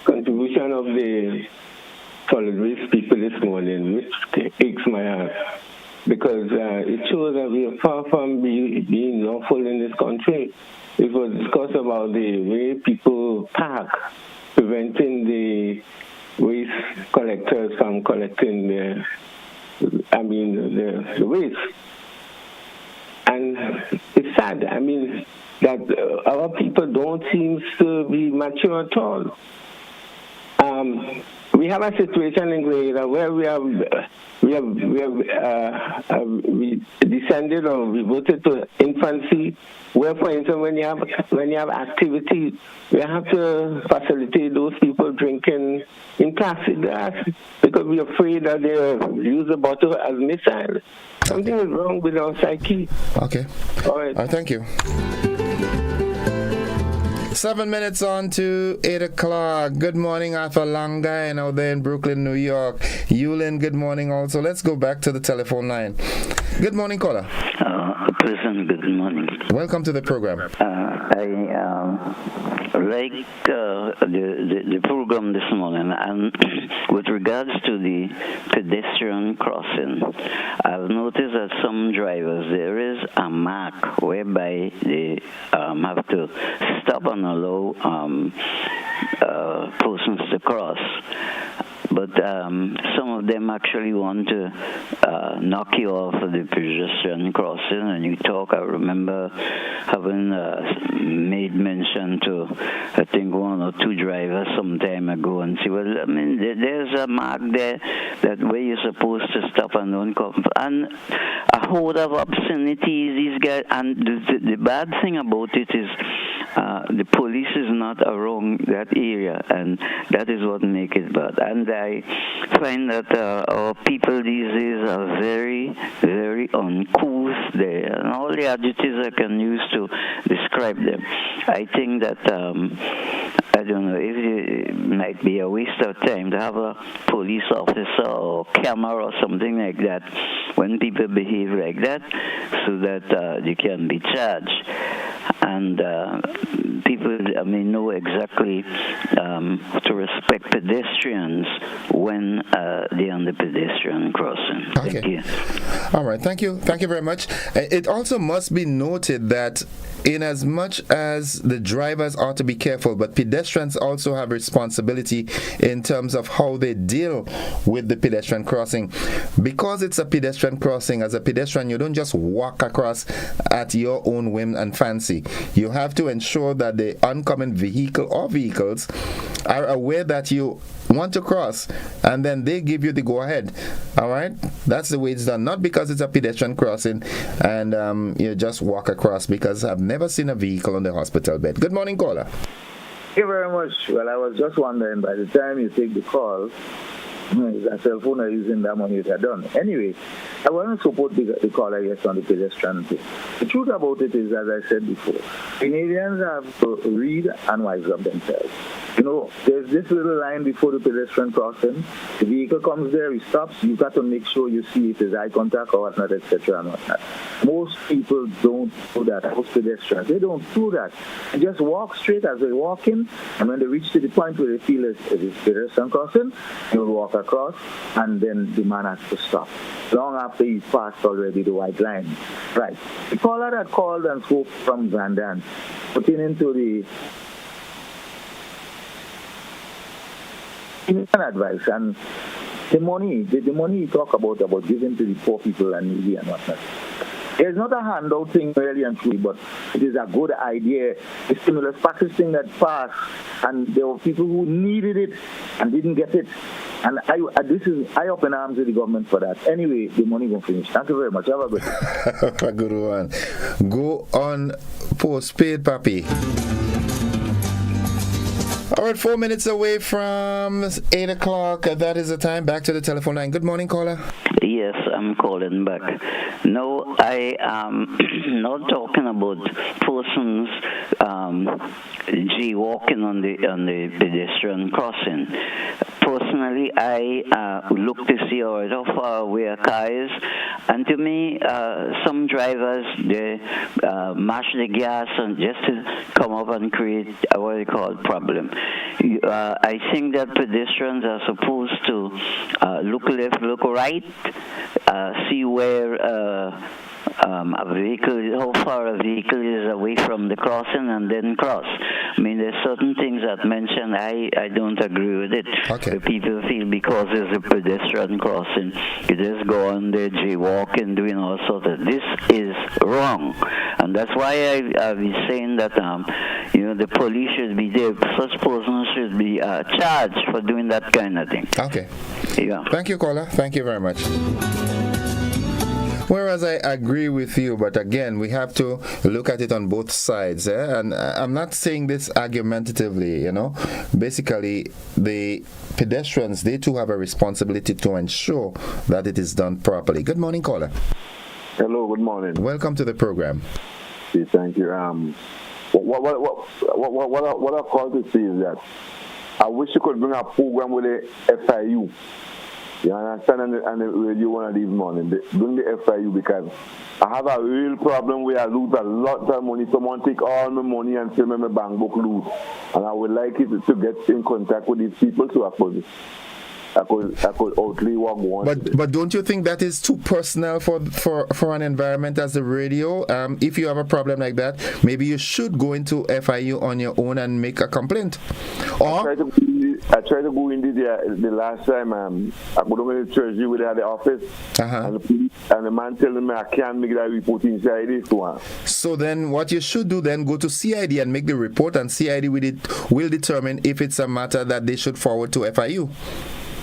contribution of the solid waste people this morning, which aches my heart, because it shows that we are far from being lawful in this country. It was discussed about the way people park, preventing the waste collectors from collecting the waste. And it's sad, that our people don't seem to be mature at all. We have a situation in Grenada where we descended or we voted to infancy, where, for instance, when you have activities, we have to facilitate those people drinking in plastic glass because we're afraid that they use the bottle as missile. Something is wrong with our psyche. Okay. All right. Thank you. 7 minutes on to 8 o'clock. Good morning, Arthur Langai, out there in Brooklyn, New York. Yulin, good morning also. Let's go back to the telephone line. Good morning, caller. President, good morning. Welcome to the program. I like the program this morning, and with regards to the pedestrian crossing, I've noticed that some drivers, there is a mark whereby they have to stop and allow persons to cross. But some of them actually want to knock you off of the pedestrian crossing, and you talk. I remember having made mention to, I think, one or two drivers some time ago, and say, well, there's a mark there that where you're supposed to stop and don't come. And a whole of obscenities, these guys. And the bad thing about it is the police is not around that area, and that is what makes it bad. And I find that our people these days are very, very uncouth there, and all the adjectives I can use to describe them. I think that I don't know if it might be a waste of time to have a police officer or camera or something like that when people behave like that, so that they can be charged. And people, know exactly to respect pedestrians when they're on the pedestrian crossing. Okay. Thank you. All right. Thank you. Thank you very much. It also must be noted that in as much as the drivers ought to be careful, but pedestrians also have responsibility in terms of how they deal with the pedestrian crossing. Because it's a pedestrian crossing, as a pedestrian, you don't just walk across at your own whim and fancy. You have to ensure that the oncoming vehicle or vehicles are aware that you want to cross, and then they give you the go-ahead. All right? That's the way it's done. Not because it's a pedestrian crossing and you just walk across, because I've never seen a vehicle on the hospital bed. Good morning, caller. Thank you very much. Well, I was just wondering, by the time you take the call, is that cell phone are using that money that are done. Anyway, I want to support the caller yes on the pedestrian thing. The truth about it is, as I said before, Canadians have to read and wise up themselves. There's this little line before the pedestrian crossing. The vehicle comes there, he stops. You got to make sure you see if there's eye contact or whatnot, etc. and whatnot. Most people don't do that. Most pedestrians, they don't do that. They just walk straight as they walk in, and when they reach to the point where they feel it's pedestrian crossing, they will walk across, and then the man has to stop long after he's passed already the white line. Right. The caller that called and spoke from Grenada putting into the advice, and the money he talk about giving to the poor people and needy and whatnot. It's not a handout thing really and truly, but it is a good idea. The stimulus package thing that passed, and there were people who needed it and didn't get it. And I open arms with the government for that. Anyway, the money won't finish. Thank you very much. Have a good day. A good one. Go on postpaid, Papi. All right, 4 minutes away from 8 o'clock. That is the time. Back to the telephone line. Good morning, caller. Yes, I'm calling back. No, I am not talking about persons jaywalking on the pedestrian crossing. Personally, I look to see how far away a car is, and to me, some drivers they mash the gas and just to come up and create what they call problem. I think that pedestrians are supposed to look left, look right, see where a vehicle, how far a vehicle is away from the crossing, and then cross. I mean, there's certain things that mentioned. I don't agree with it. Okay. The people feel because it's a pedestrian crossing, you just go on there jaywalking, doing all sorts of. This is wrong, and that's why I've been saying that the police should be there. Such persons should be charged for doing that kind of thing. Okay. Yeah. Thank you, caller. Thank you very much. Whereas I agree with you, but again, we have to look at it on both sides. And I'm not saying this argumentatively, Basically, the pedestrians, they too have a responsibility to ensure that it is done properly. Good morning, caller. Hello, good morning. Welcome to the program. Thank you. What I call to say is that I wish you could bring a program with the FIU. You understand? And the radio one of these morning. Bring the FIU because I have a real problem where I lose a lot of money. Someone take all my money and say my bank book lose. And I would like it to get in contact with these people so I could outlay what I want. But don't you think that is too personal for an environment as the radio? If you have a problem like that, maybe you should go into FIU on your own and make a complaint. Or I tried to go in the last time. I go to the treasury with the office, and the man telling me I can't make that report inside this one. So then, what you should do then go to CID and make the report, and CID will determine if it's a matter that they should forward to FIU.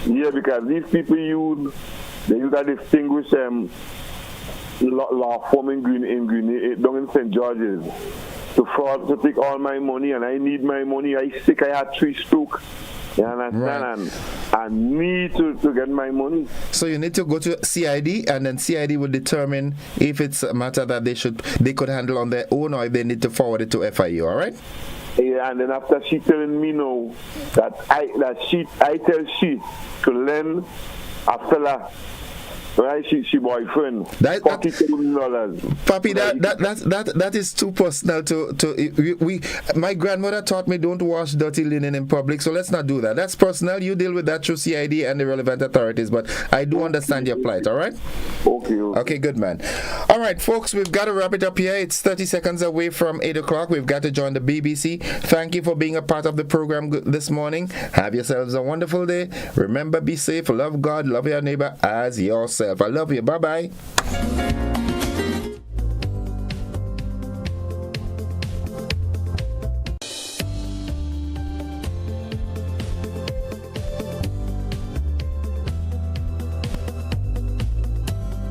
Yeah, because these people use a distinguished law firm in Grenada, down in St. George's, to take all my money, and I need my money. I sick. I had 3 strokes. You understand? Right. And I need to get my money. So you need to go to CID, and then CID will determine if it's a matter that they could handle on their own, or if they need to forward it to FIU. All right? Yeah, and then after she telling me no, I tell she to lend a fella, right? She boyfriend $40,000. Papi, that is too personal to my grandmother taught me don't wash dirty linen in public, so let's not do that. That's personal. You deal with that through CID and the relevant authorities, but I do understand your plight, all right? Okay, good man. All right, folks, we've got to wrap it up here. It's 30 seconds away from 8 o'clock. We've got to join the BBC. Thank you for being a part of the program this morning. Have yourselves a wonderful day. Remember, be safe, love God, love your neighbor as yourself. I love you. Bye-bye.